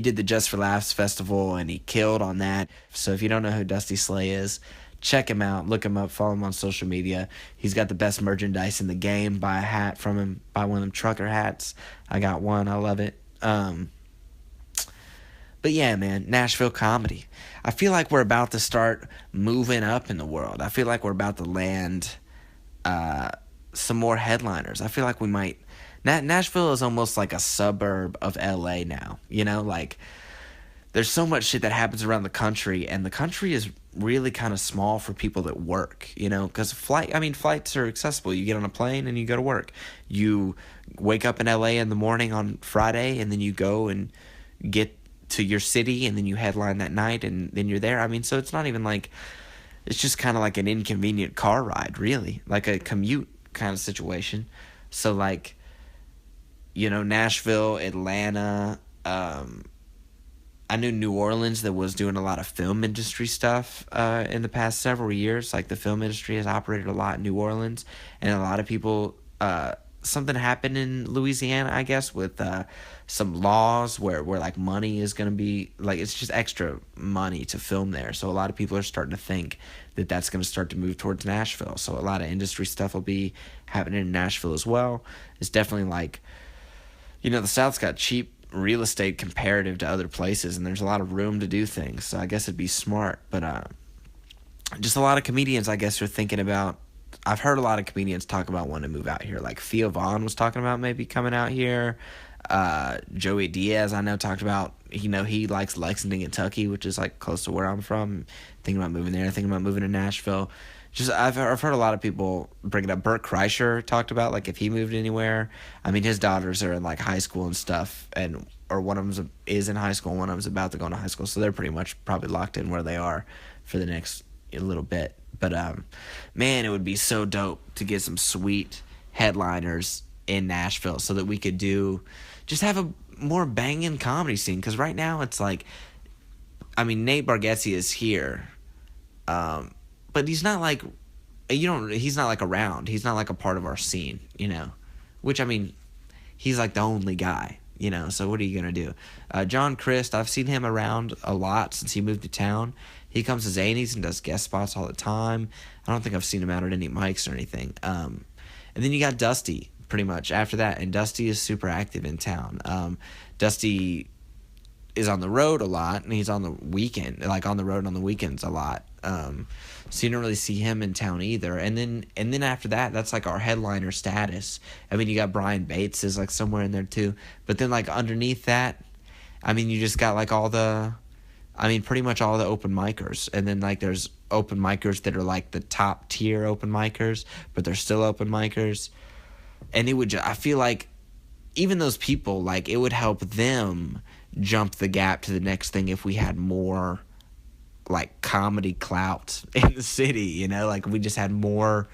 did the Just for Laughs festival, and he killed on that. So if you don't know who Dusty Slay is, check him out, look him up, follow him on social media. He's got the best merchandise in the game. Buy a hat from him, buy one of them trucker hats. I got one, I love it. But yeah, man, Nashville comedy. I feel like we're about to start moving up in the world. I feel like we're about to land some more headliners. I feel like we might... Nashville is almost like a suburb of LA now, you know, like... There's so much shit that happens around the country, and the country is really kind of small for people that work, you know, because flights are accessible. You get on a plane and you go to work. You wake up in LA in the morning on Friday, and then you go and get to your city, and then you headline that night, and then you're there. I mean, so it's not even like, it's just kind of like an inconvenient car ride, really, like a commute kind of situation. So, like, you know, Nashville, Atlanta, I knew New Orleans that was doing a lot of film industry stuff in the past several years. Like, the film industry has operated a lot in New Orleans, and a lot of people, something happened in Louisiana, I guess, with some laws where like money is going to be, like, it's just extra money to film there. So a lot of people are starting to think that that's going to start to move towards Nashville. So a lot of industry stuff will be happening in Nashville as well. It's definitely like, you know, the South's got cheap real estate comparative to other places, and there's a lot of room to do things, so I guess it'd be smart. But just a lot of comedians, I guess, are thinking about I've heard a lot of comedians talk about wanting to move out here. Like Theo Vaughn was talking about maybe coming out here. Joey Diaz, I know, talked about, he likes Lexington, Kentucky, which is like close to where I'm from. Thinking about moving there, thinking about moving to Nashville. Just I've heard a lot of people bring it up. Burt Kreischer talked about like if he moved anywhere. I mean, his daughters are in like high school and stuff, or one of them is in high school, and one of them's about to go into high school, so they're pretty much probably locked in where they are for the next little bit. But man, it would be so dope to get some sweet headliners in Nashville so that we could just have a more banging comedy scene. Because right now it's like, I mean, Nate Bargatze is here, but he's not like, he's not like around. He's not like a part of our scene, which, I mean, he's like the only guy, so what are you going to do? John Christ, I've seen him around a lot since he moved to town. He comes to Zanies and does guest spots all the time. I don't think I've seen him out at any mics or anything. And then you got Dusty pretty much after that, and Dusty is super active in town. Dusty is on the road a lot, and he's on the weekend, like on the road on the weekends a lot. So you don't really see him in town either. And then after that, that's like our headliner status. I mean, you got Brian Bates is like somewhere in there too. But then like underneath that, I mean, you just got like pretty much all the open micers. And then like there's open micers that are like the top tier open micers, but they're still open micers. And I feel like even those people, like it would help them jump the gap to the next thing if we had more like comedy clout in the city, like we just had more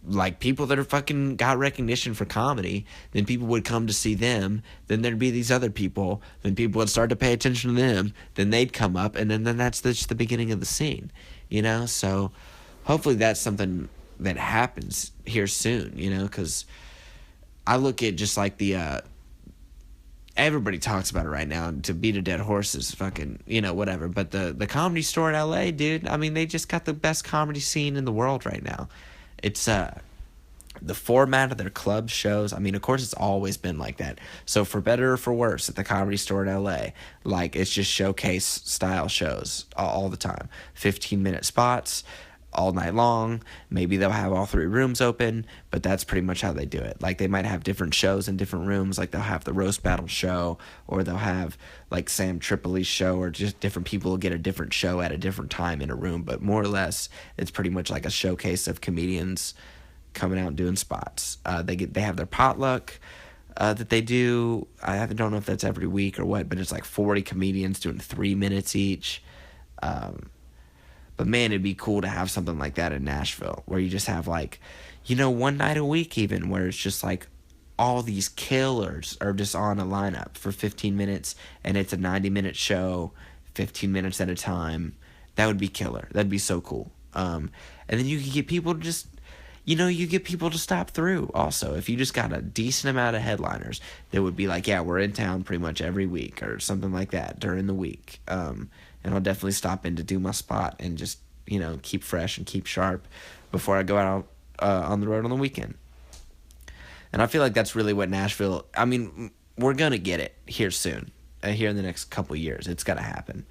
like people that are fucking got recognition for comedy, then people would come to see them, then there'd be these other people, then people would start to pay attention to them, then they'd come up, and then that's just the beginning of the scene, so hopefully that's something that happens here soon, because I look at just like the everybody talks about it right now. To beat a dead horse is fucking, whatever. But the Comedy Store in LA, dude, I mean, they just got the best comedy scene in the world right now. It's the format of their club shows. I mean, of course, it's always been like that. So for better or for worse, at the Comedy Store in LA, like it's just showcase style shows all the time. 15-minute spots all night long. Maybe they'll have all 3 rooms open, but that's pretty much how they do it. Like they might have different shows in different rooms. Like they'll have the roast battle show, or they'll have like Sam Tripoli's show, or just different people will get a different show at a different time in a room. But more or less, it's pretty much like a showcase of comedians coming out and doing spots. They have their potluck that they do. I don't know if that's every week or what, but it's like 40 comedians doing 3 minutes each. But man, it'd be cool to have something like that in Nashville, where you just have like, one night a week even, where it's just like all these killers are just on a lineup for 15 minutes, and it's a 90-minute show, 15 minutes at a time. That would be killer. That'd be so cool. And then you could get people to just, you get people to stop through also. If you just got a decent amount of headliners that would be like, yeah, we're in town pretty much every week or something like that during the week. And I'll definitely stop in to do my spot and just, keep fresh and keep sharp before I go out on the road on the weekend. And I feel like that's really what Nashville, I mean, we're going to get it here soon, here in the next couple of years. It's got to happen.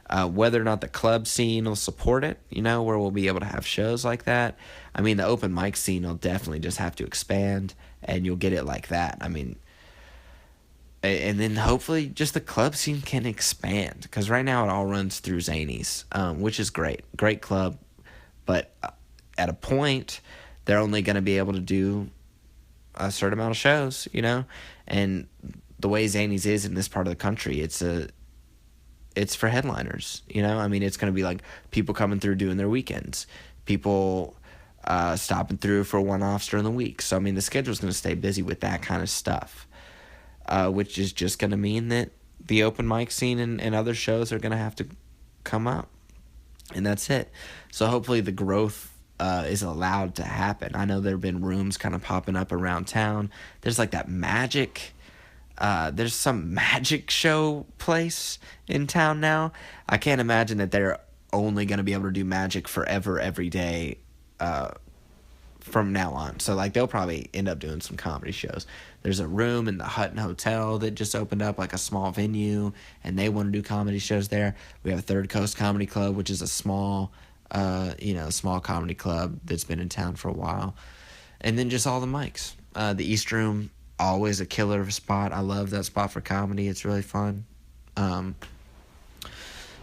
Whether or not the club scene will support it, where we'll be able to have shows like that. I mean, the open mic scene will definitely just have to expand, and you'll get it like that. I mean, and then hopefully just the club scene can expand, because right now it all runs through Zanies, which is great club, but at a point they're only going to be able to do a certain amount of shows, and the way Zanies is in this part of the country, it's for headliners, I mean, it's going to be like people coming through doing their weekends, people stopping through for one-offs during the week. So I mean, the schedule's going to stay busy with that kind of stuff. Which is just going to mean that the open mic scene and other shows are going to have to come up. And that's it. So hopefully the growth is allowed to happen. I know there have been rooms kind of popping up around town. There's like that magic... there's some magic show place in town now. I can't imagine that they're only going to be able to do magic forever, every day from now on. So like they'll probably end up doing some comedy shows. There's a room in the Hutton Hotel that just opened up, like a small venue, and they want to do comedy shows there. We have Third Coast Comedy Club, which is a small small comedy club that's been in town for a while. And then just all the mics. The East Room, always a killer of a spot. I love that spot for comedy. It's really fun.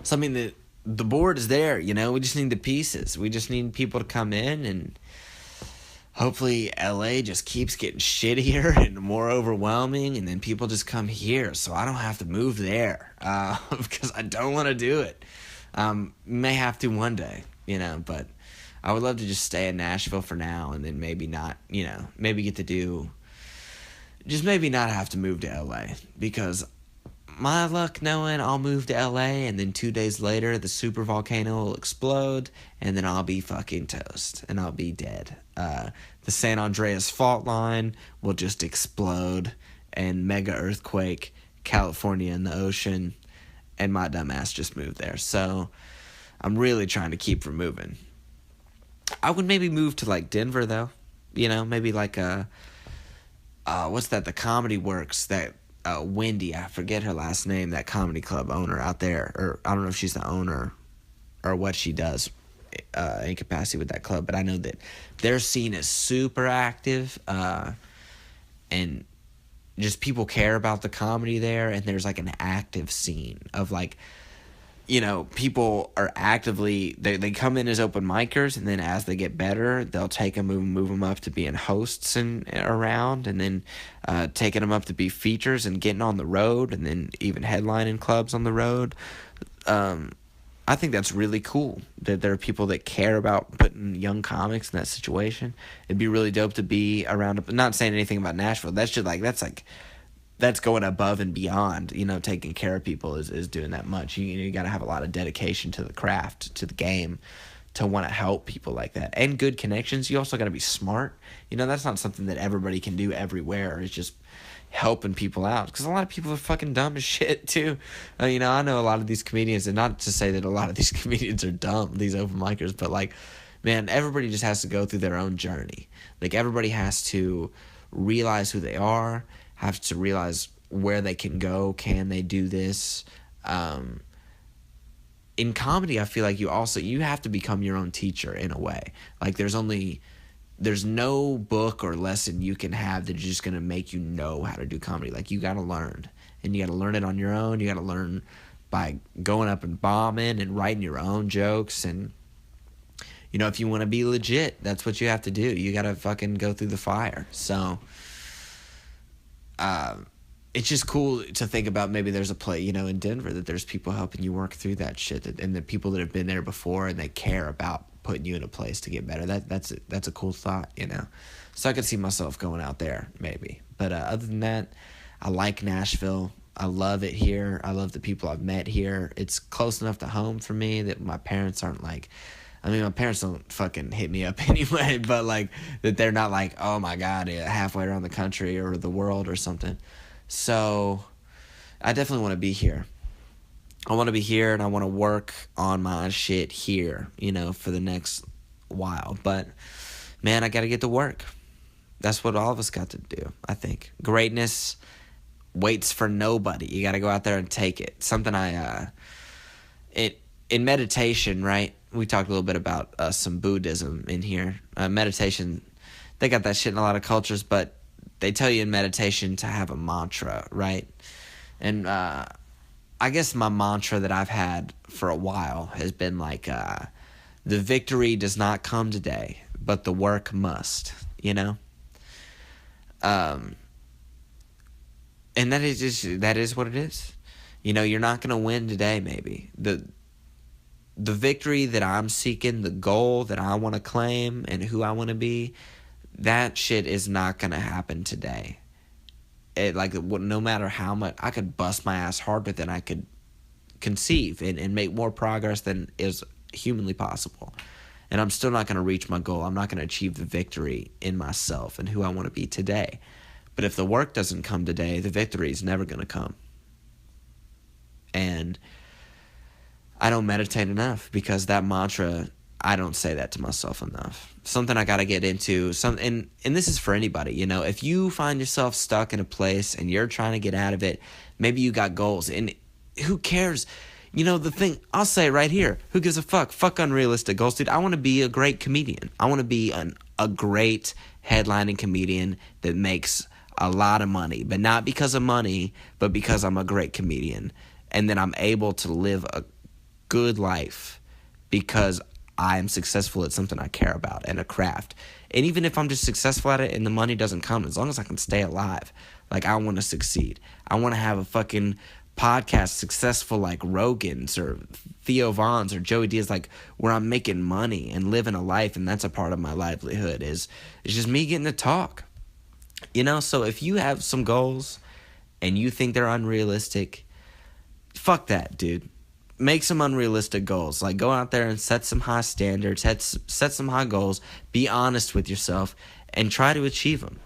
Something that the board is there, we just need the pieces. We just need people to come in, and hopefully LA just keeps getting shittier and more overwhelming, and then people just come here so I don't have to move there, because I don't want to do it. May have to one day, but I would love to just stay in Nashville for now, and then maybe not, maybe get to do, just maybe not have to move to LA, because my luck knowing I'll move to LA, and then 2 days later the super volcano will explode, and then I'll be fucking toast, and I'll be dead. The San Andreas fault line will just explode, and mega earthquake, California in the ocean, and my dumb ass just moved there. So I'm really trying to keep from moving. I would maybe move to like Denver though, maybe like what's that? The Comedy Works, that Wendy, I forget her last name, that comedy club owner out there, or I don't know if she's the owner or what she does in capacity with that club, but I know that their scene is super active, and just people care about the comedy there, and there's like an active scene of like, people are actively, they come in as open micers, and then as they get better, they'll take them and move them up to being hosts and around, and then taking them up to be features and getting on the road, and then even headlining clubs on the road. I think that's really cool that there are people that care about putting young comics in that situation. It'd be really dope to be around. Not saying anything about Nashville. That's just that's going above and beyond. Taking care of people is doing that much. You got to have a lot of dedication to the craft, to the game, to want to help people like that, and good connections. You also got to be smart. That's not something that everybody can do everywhere. It's just helping people out, because a lot of people are fucking dumb as shit too. I know a lot of these comedians, and not to say that a lot of these comedians are dumb, these open micers, but like, man, everybody just has to go through their own journey. Like, everybody has to realize who they are, have to realize where they can go. Can they do this? In comedy, I feel like you have to become your own teacher in a way. Like, there's no book or lesson you can have that's just going to make you know how to do comedy. Like, you got to learn, and you got to learn it on your own. You got to learn by going up and bombing and writing your own jokes. And, if you want to be legit, that's what you have to do. You got to fucking go through the fire. So, it's just cool to think about. Maybe there's a play, in Denver, that there's people helping you work through that shit, and the people that have been there before, and they care about putting you in a place to get better. That's a cool thought, So I could see myself going out there maybe. But other than that, I like Nashville. I love it here. I love the people I've met here. It's close enough to home for me that my parents aren't like, my parents don't fucking hit me up anyway, but like, that they're not like, oh my God, halfway around the country or the world or something. So I definitely want to be here. I want to be here, and I want to work on my shit here, for the next while. But, man, I got to get to work. That's what all of us got to do, I think. Greatness waits for nobody. You got to go out there and take it. Something in meditation, right? We talked a little bit about some Buddhism in here. Meditation, they got that shit in a lot of cultures, but they tell you in meditation to have a mantra, right? And I guess my mantra that I've had for a while has been like, the victory does not come today, but the work must, And that is what it is. You're not going to win today, maybe. The victory that I'm seeking, the goal that I want to claim and who I want to be, that shit is not going to happen today. No matter how much, I could bust my ass harder than I could conceive and make more progress than is humanly possible. And I'm still not going to reach my goal. I'm not going to achieve the victory in myself and who I want to be today. But if the work doesn't come today, the victory is never going to come. And I don't meditate enough, because that mantra, I don't say that to myself enough. Something I got to get into. And this is for anybody, if you find yourself stuck in a place and you're trying to get out of it, maybe you got goals, and who cares? The thing, I'll say it right here. Who gives a fuck? Fuck unrealistic goals, dude. I want to be a great comedian. I want to be a great headlining comedian that makes a lot of money. But not because of money, but because I'm a great comedian. And then I'm able to live a good life because I am successful at something I care about and a craft. And even if I'm just successful at it and the money doesn't come, as long as I can stay alive, like, I want to succeed. I want to have a fucking podcast successful like Rogan's or Theo Vaughn's or Joey Diaz, like, where I'm making money and living a life, and that's a part of my livelihood is just me getting to talk. So if you have some goals and you think they're unrealistic, fuck that, dude. Make some unrealistic goals. Like, go out there and set some high standards, set some high goals, be honest with yourself, and try to achieve them.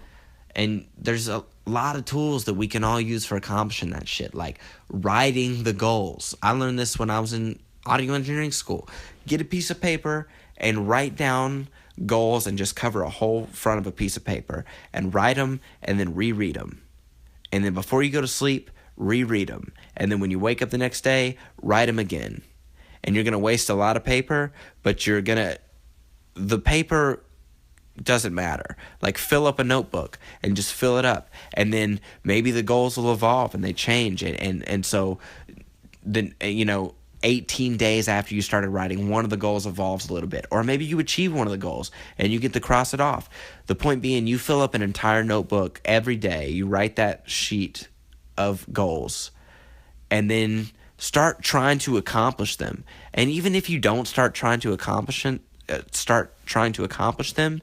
And there's a lot of tools that we can all use for accomplishing that shit, like writing the goals. I learned this when I was in audio engineering school. Get a piece of paper and write down goals and just cover a whole front of a piece of paper and write them and then reread them. And then before you go to sleep, reread them. And then when you wake up the next day, write them again. And you're going to waste a lot of paper, but the paper doesn't matter. Like, fill up a notebook and just fill it up. And then maybe the goals will evolve and they change. And so then, 18 days after you started writing, one of the goals evolves a little bit. Or maybe you achieve one of the goals and you get to cross it off. The point being, you fill up an entire notebook every day. You write that sheet of goals and then start trying to accomplish them. And even if you don't start trying to accomplish them,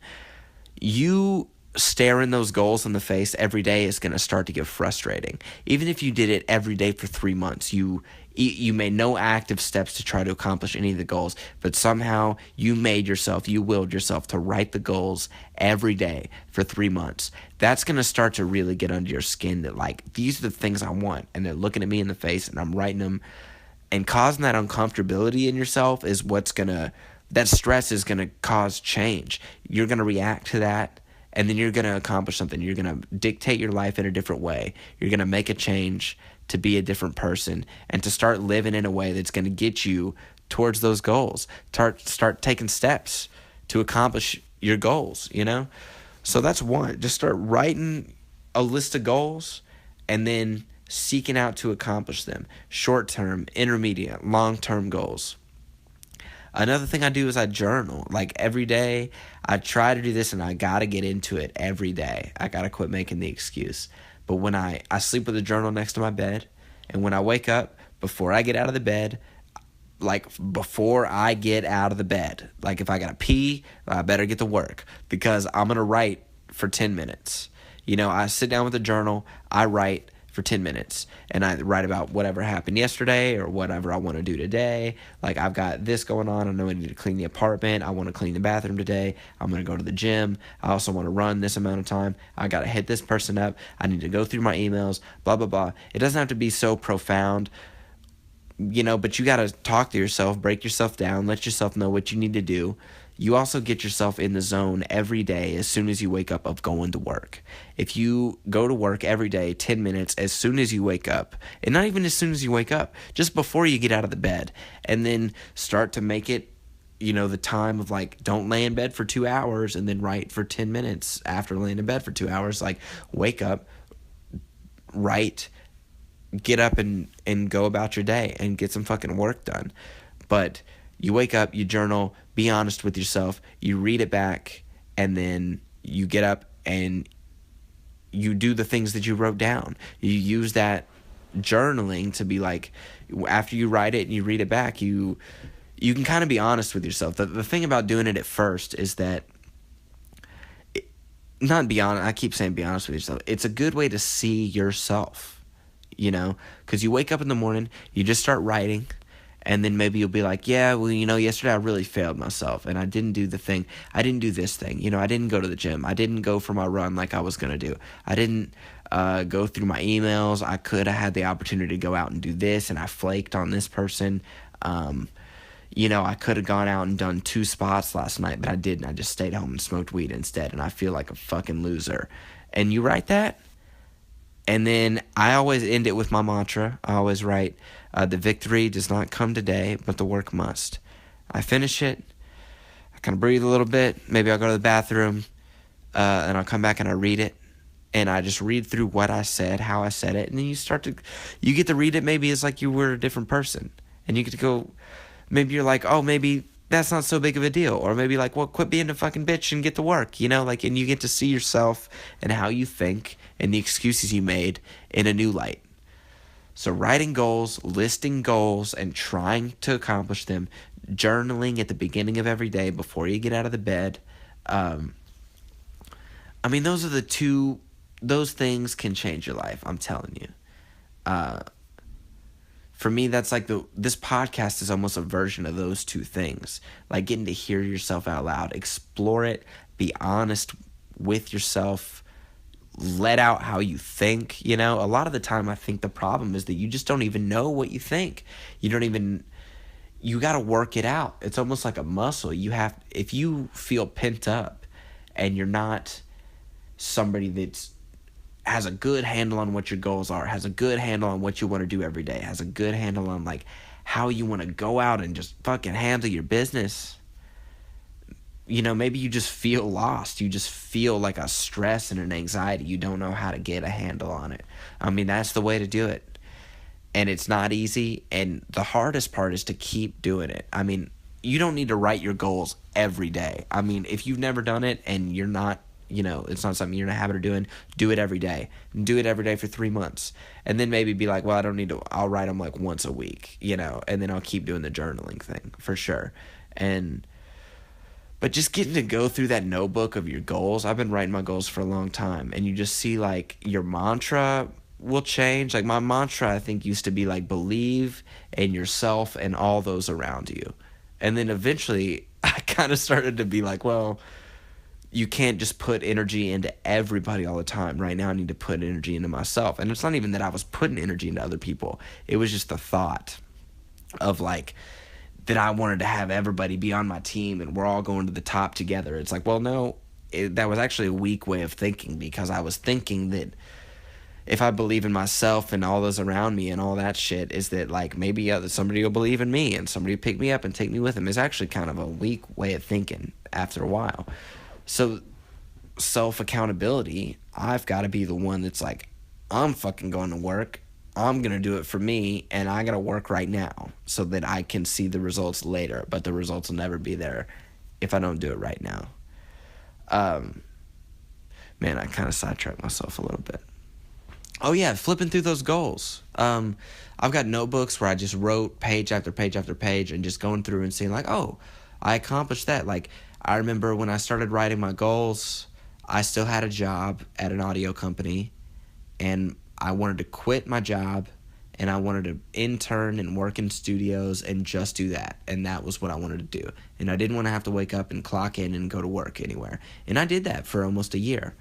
you staring those goals in the face every day is going to start to get frustrating. Even if you did it every day for 3 months, you made no active steps to try to accomplish any of the goals, but somehow you willed yourself to write the goals every day for 3 months. That's going to start to really get under your skin that, like, these are the things I want, and they're looking at me in the face and I'm writing them, and causing that uncomfortability in yourself is that stress is going to cause change. You're going to react to that, and then you're going to accomplish something. You're going to dictate your life in a different way. You're going to make a change to be a different person and to start living in a way that's going to get you towards those goals. Start taking steps to accomplish your goals, So that's one. Just start writing a list of goals and then seeking out to accomplish them. Short-term, intermediate, long-term goals. Another thing I do is I journal. Like, every day, I try to do this, and I got to get into it every day. I got to quit making the excuse. But when I sleep with a journal next to my bed, and when I wake up, before I get out of the bed, like, if I got to pee, I better get to work, because I'm going to write for 10 minutes. I sit down with a journal, I write for 10 minutes, and I write about whatever happened yesterday or whatever I want to do today. Like, I've got this going on. I know I need to clean the apartment. I want to clean the bathroom today. I'm going to go to the gym. I also want to run this amount of time. I got to hit this person up. I need to go through my emails, blah, blah, blah. It doesn't have to be so profound, but you got to talk to yourself, break yourself down, let yourself know what you need to do. You also get yourself in the zone every day as soon as you wake up of going to work. If you go to work every day, 10 minutes as soon as you wake up, and not even as soon as you wake up, just before you get out of the bed, and then start to make it, the time of, like, don't lay in bed for 2 hours and then write for 10 minutes after laying in bed for 2 hours. Like, wake up, write, get up and go about your day and get some fucking work done. But you wake up, you journal, be honest with yourself, you read it back, and then you get up and you do the things that you wrote down. You use that journaling to be like, after you write it and you read it back, you can kind of be honest with yourself. The thing about doing it at first is that, I keep saying be honest with yourself. It's a good way to see yourself, because you wake up in the morning, you just start writing, and then maybe you'll be like, yeah, well, yesterday I really failed myself, and I didn't do this thing. I didn't go to the gym. I didn't go for my run like I was going to do. I didn't go through my emails. I could have had the opportunity to go out and do this, and I flaked on this person. I could have gone out and done 2 spots last night, but I didn't. I just stayed home and smoked weed instead, and I feel like a fucking loser. And you write that, And then I always end it with my mantra. I always write, the victory does not come today, but the work must. I finish it. I kind of breathe a little bit. Maybe I'll go to the bathroom, and I'll come back and I read it. And I just read through what I said, how I said it. And then you get to read it maybe as like you were a different person. And you get to go, maybe you're like, oh, maybe that's not so big of a deal. Or maybe like, well, quit being a fucking bitch and get to work, like, and you get to see yourself and how you think and the excuses you made in a new light. So writing goals, listing goals, and trying to accomplish them, journaling at the beginning of every day before you get out of the bed. Those are those things can change your life, I'm telling you. For me, that's like this podcast is almost a version of those two things. Like getting to hear yourself out loud, explore it, be honest with yourself, let out how you think. A lot of the time I think the problem is that you just don't even know what you think. You got to work it out. It's almost like a muscle. If you feel pent up and you're not somebody that's has a good handle on what your goals are, has a good handle on what you want to do every day, has a good handle on like how you want to go out and just fucking handle your business. Maybe you just feel lost. You just feel like a stress and an anxiety. You don't know how to get a handle on it. That's the way to do it. And it's not easy. And the hardest part is to keep doing it. You don't need to write your goals every day. If you've never done it and you're not, it's not something you're in a habit of doing, do it every day. Do it every day for 3 months. And then maybe be like, well, I don't need to, I'll write them like once a week, and then I'll keep doing the journaling thing for sure. But just getting to go through that notebook of your goals, I've been writing my goals for a long time, and you just see like your mantra will change. Like my mantra, I think, used to be like believe in yourself and all those around you. And then eventually I kind of started to be like, well, you can't just put energy into everybody all the time. Right now I need to put energy into myself. And it's not even that I was putting energy into other people. It was just the thought of like that I wanted to have everybody be on my team and we're all going to the top together. It's like, well, no, that was actually a weak way of thinking, because I was thinking that if I believe in myself and all those around me and all that shit, is that like maybe somebody will believe in me and somebody will pick me up and take me with them. Is actually kind of a weak way of thinking after a while. So self-accountability, I've got to be the one that's like, I'm fucking going to work. I'm going to do it for me, and I got to work right now so that I can see the results later. But the results will never be there if I don't do it right now. Man, I kind of sidetracked myself a little bit. Oh, yeah, flipping through those goals. I've got notebooks where I just wrote page after page after page and just going through and seeing like, oh, I accomplished that. Like, I remember when I started writing my goals, I still had a job at an audio company, and I wanted to quit my job, and I wanted to intern and work in studios and just do that. And that was what I wanted to do. And I didn't want to have to wake up and clock in and go to work anywhere. And I did that for almost a year.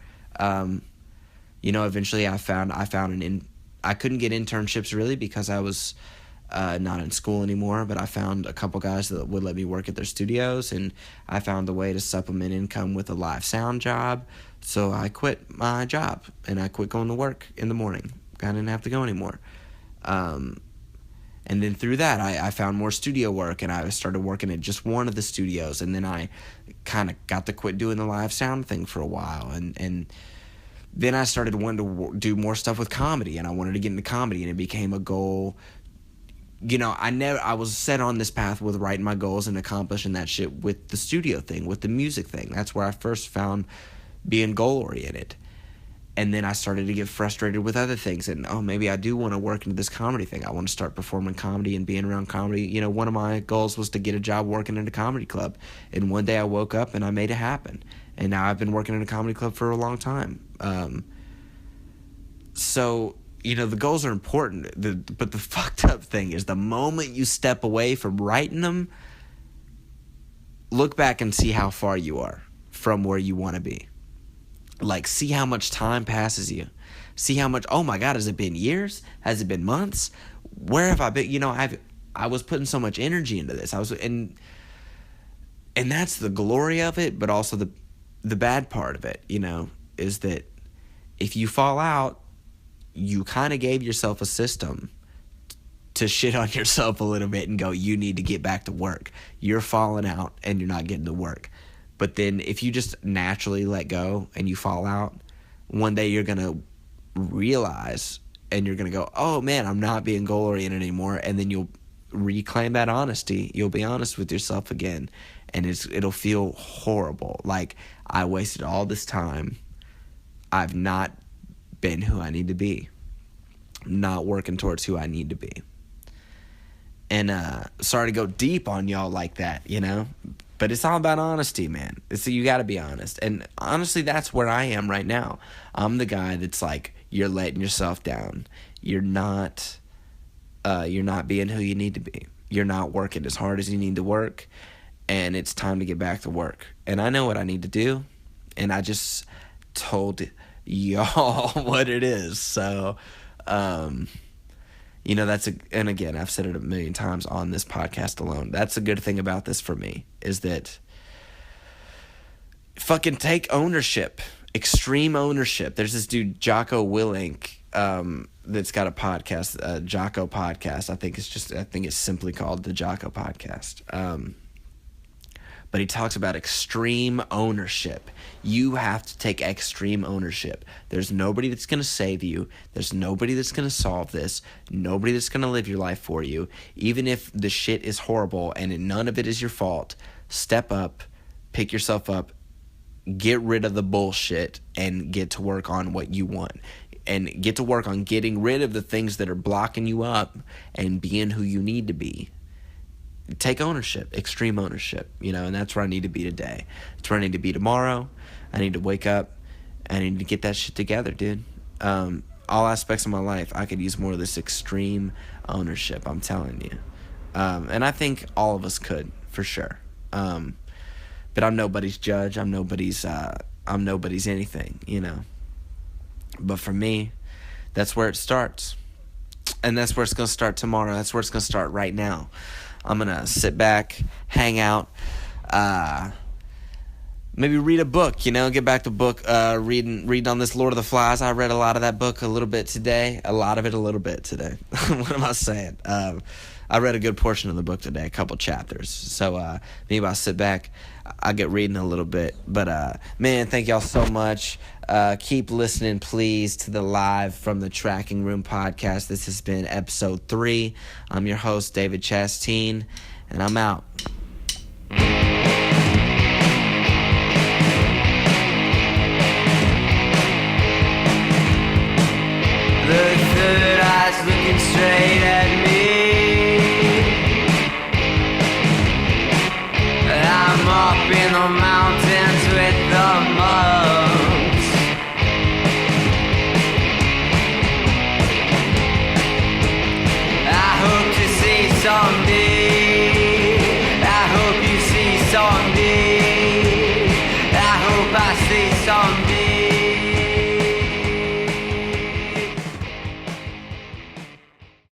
Eventually I found I couldn't get internships really because I was not in school anymore, but I found a couple guys that would let me work at their studios, and I found a way to supplement income with a live sound job. So I quit my job, and I quit going to work in the morning. I didn't have to go anymore. And then through that, I found more studio work, and I started working at just one of the studios, and then I kind of got to quit doing the live sound thing for a while, and then I started wanting to do more stuff with comedy, and I wanted to get into comedy, and it became a goal. I was set on this path with writing my goals and accomplishing that shit with the studio thing, with the music thing. That's where I first found being goal-oriented. And then I started to get frustrated with other things, and maybe I do want to work into this comedy thing. I want to start performing comedy and being around comedy. One of my goals was to get a job working in a comedy club, and one day I woke up and I made it happen. And now I've been working in a comedy club for a long time. So the goals are important, but the fucked up thing is the moment you step away from writing them, look back and see how far you are from where you want to be. Like, see how much time passes you. See how much, oh my God, has it been years? Has it been months? Where have I been? I was putting so much energy into this. And that's the glory of it, but also the bad part of it, is that if you fall out, you kind of gave yourself a system to shit on yourself a little bit and go, you need to get back to work. You're falling out and you're not getting to work. But then if you just naturally let go and you fall out, one day you're going to realize and you're going to go, oh man, I'm not being goal oriented anymore. And then you'll reclaim that honesty. You'll be honest with yourself again. And it'll feel horrible. Like, I wasted all this time. I've not been who I need to be. I'm not working towards who I need to be. And sorry to go deep on y'all like that, you know? But it's all about honesty, man. You got to be honest. And honestly, that's where I am right now. I'm the guy that's like, you're letting yourself down. You're not being who you need to be. You're not working as hard as you need to work. And it's time to get back to work. And I know what I need to do. And I just told y'all what it is. So, you know, and again, I've said it a million times on this podcast alone. That's a good thing about this for me, is that fucking take ownership, extreme ownership. There's this dude, Jocko Willink, that's got a podcast, Jocko Podcast. I think it's simply called the Jocko Podcast. But he talks about extreme ownership. You have to take extreme ownership. There's nobody that's going to save you. There's nobody that's going to solve this. Nobody that's going to live your life for you. Even if the shit is horrible and none of it is your fault, step up, pick yourself up, get rid of the bullshit, and get to work on what you want. And get to work on getting rid of the things that are blocking you up and being who you need to be. Take ownership, extreme ownership, you know, and that's where I need to be today. That's where I need to be tomorrow. I need to wake up. I need to get that shit together, dude. All aspects of my life, I could use more of this extreme ownership, I'm telling you. And I think all of us could, for sure. But I'm nobody's judge. I'm nobody's anything, you know. But for me, that's where it starts. And that's where it's going to start tomorrow. That's where it's going to start right now. I'm going to sit back, hang out, maybe read a book, you know, get back to book, reading on this Lord of the Flies. I read a lot of that book a little bit today. What am I saying? I read a good portion of the book today, a couple chapters. So maybe I'll sit back, I'll get reading a little bit. But, man, thank y'all so much. Keep listening, please, to the Live from the Tracking Room podcast. This has been episode 3. I'm your host, David Chasteen, and I'm out. The third eye's looking straight at me. I'm up in the mountains with the monks. I hope to see someday. I hope you see someday. I hope I see someday.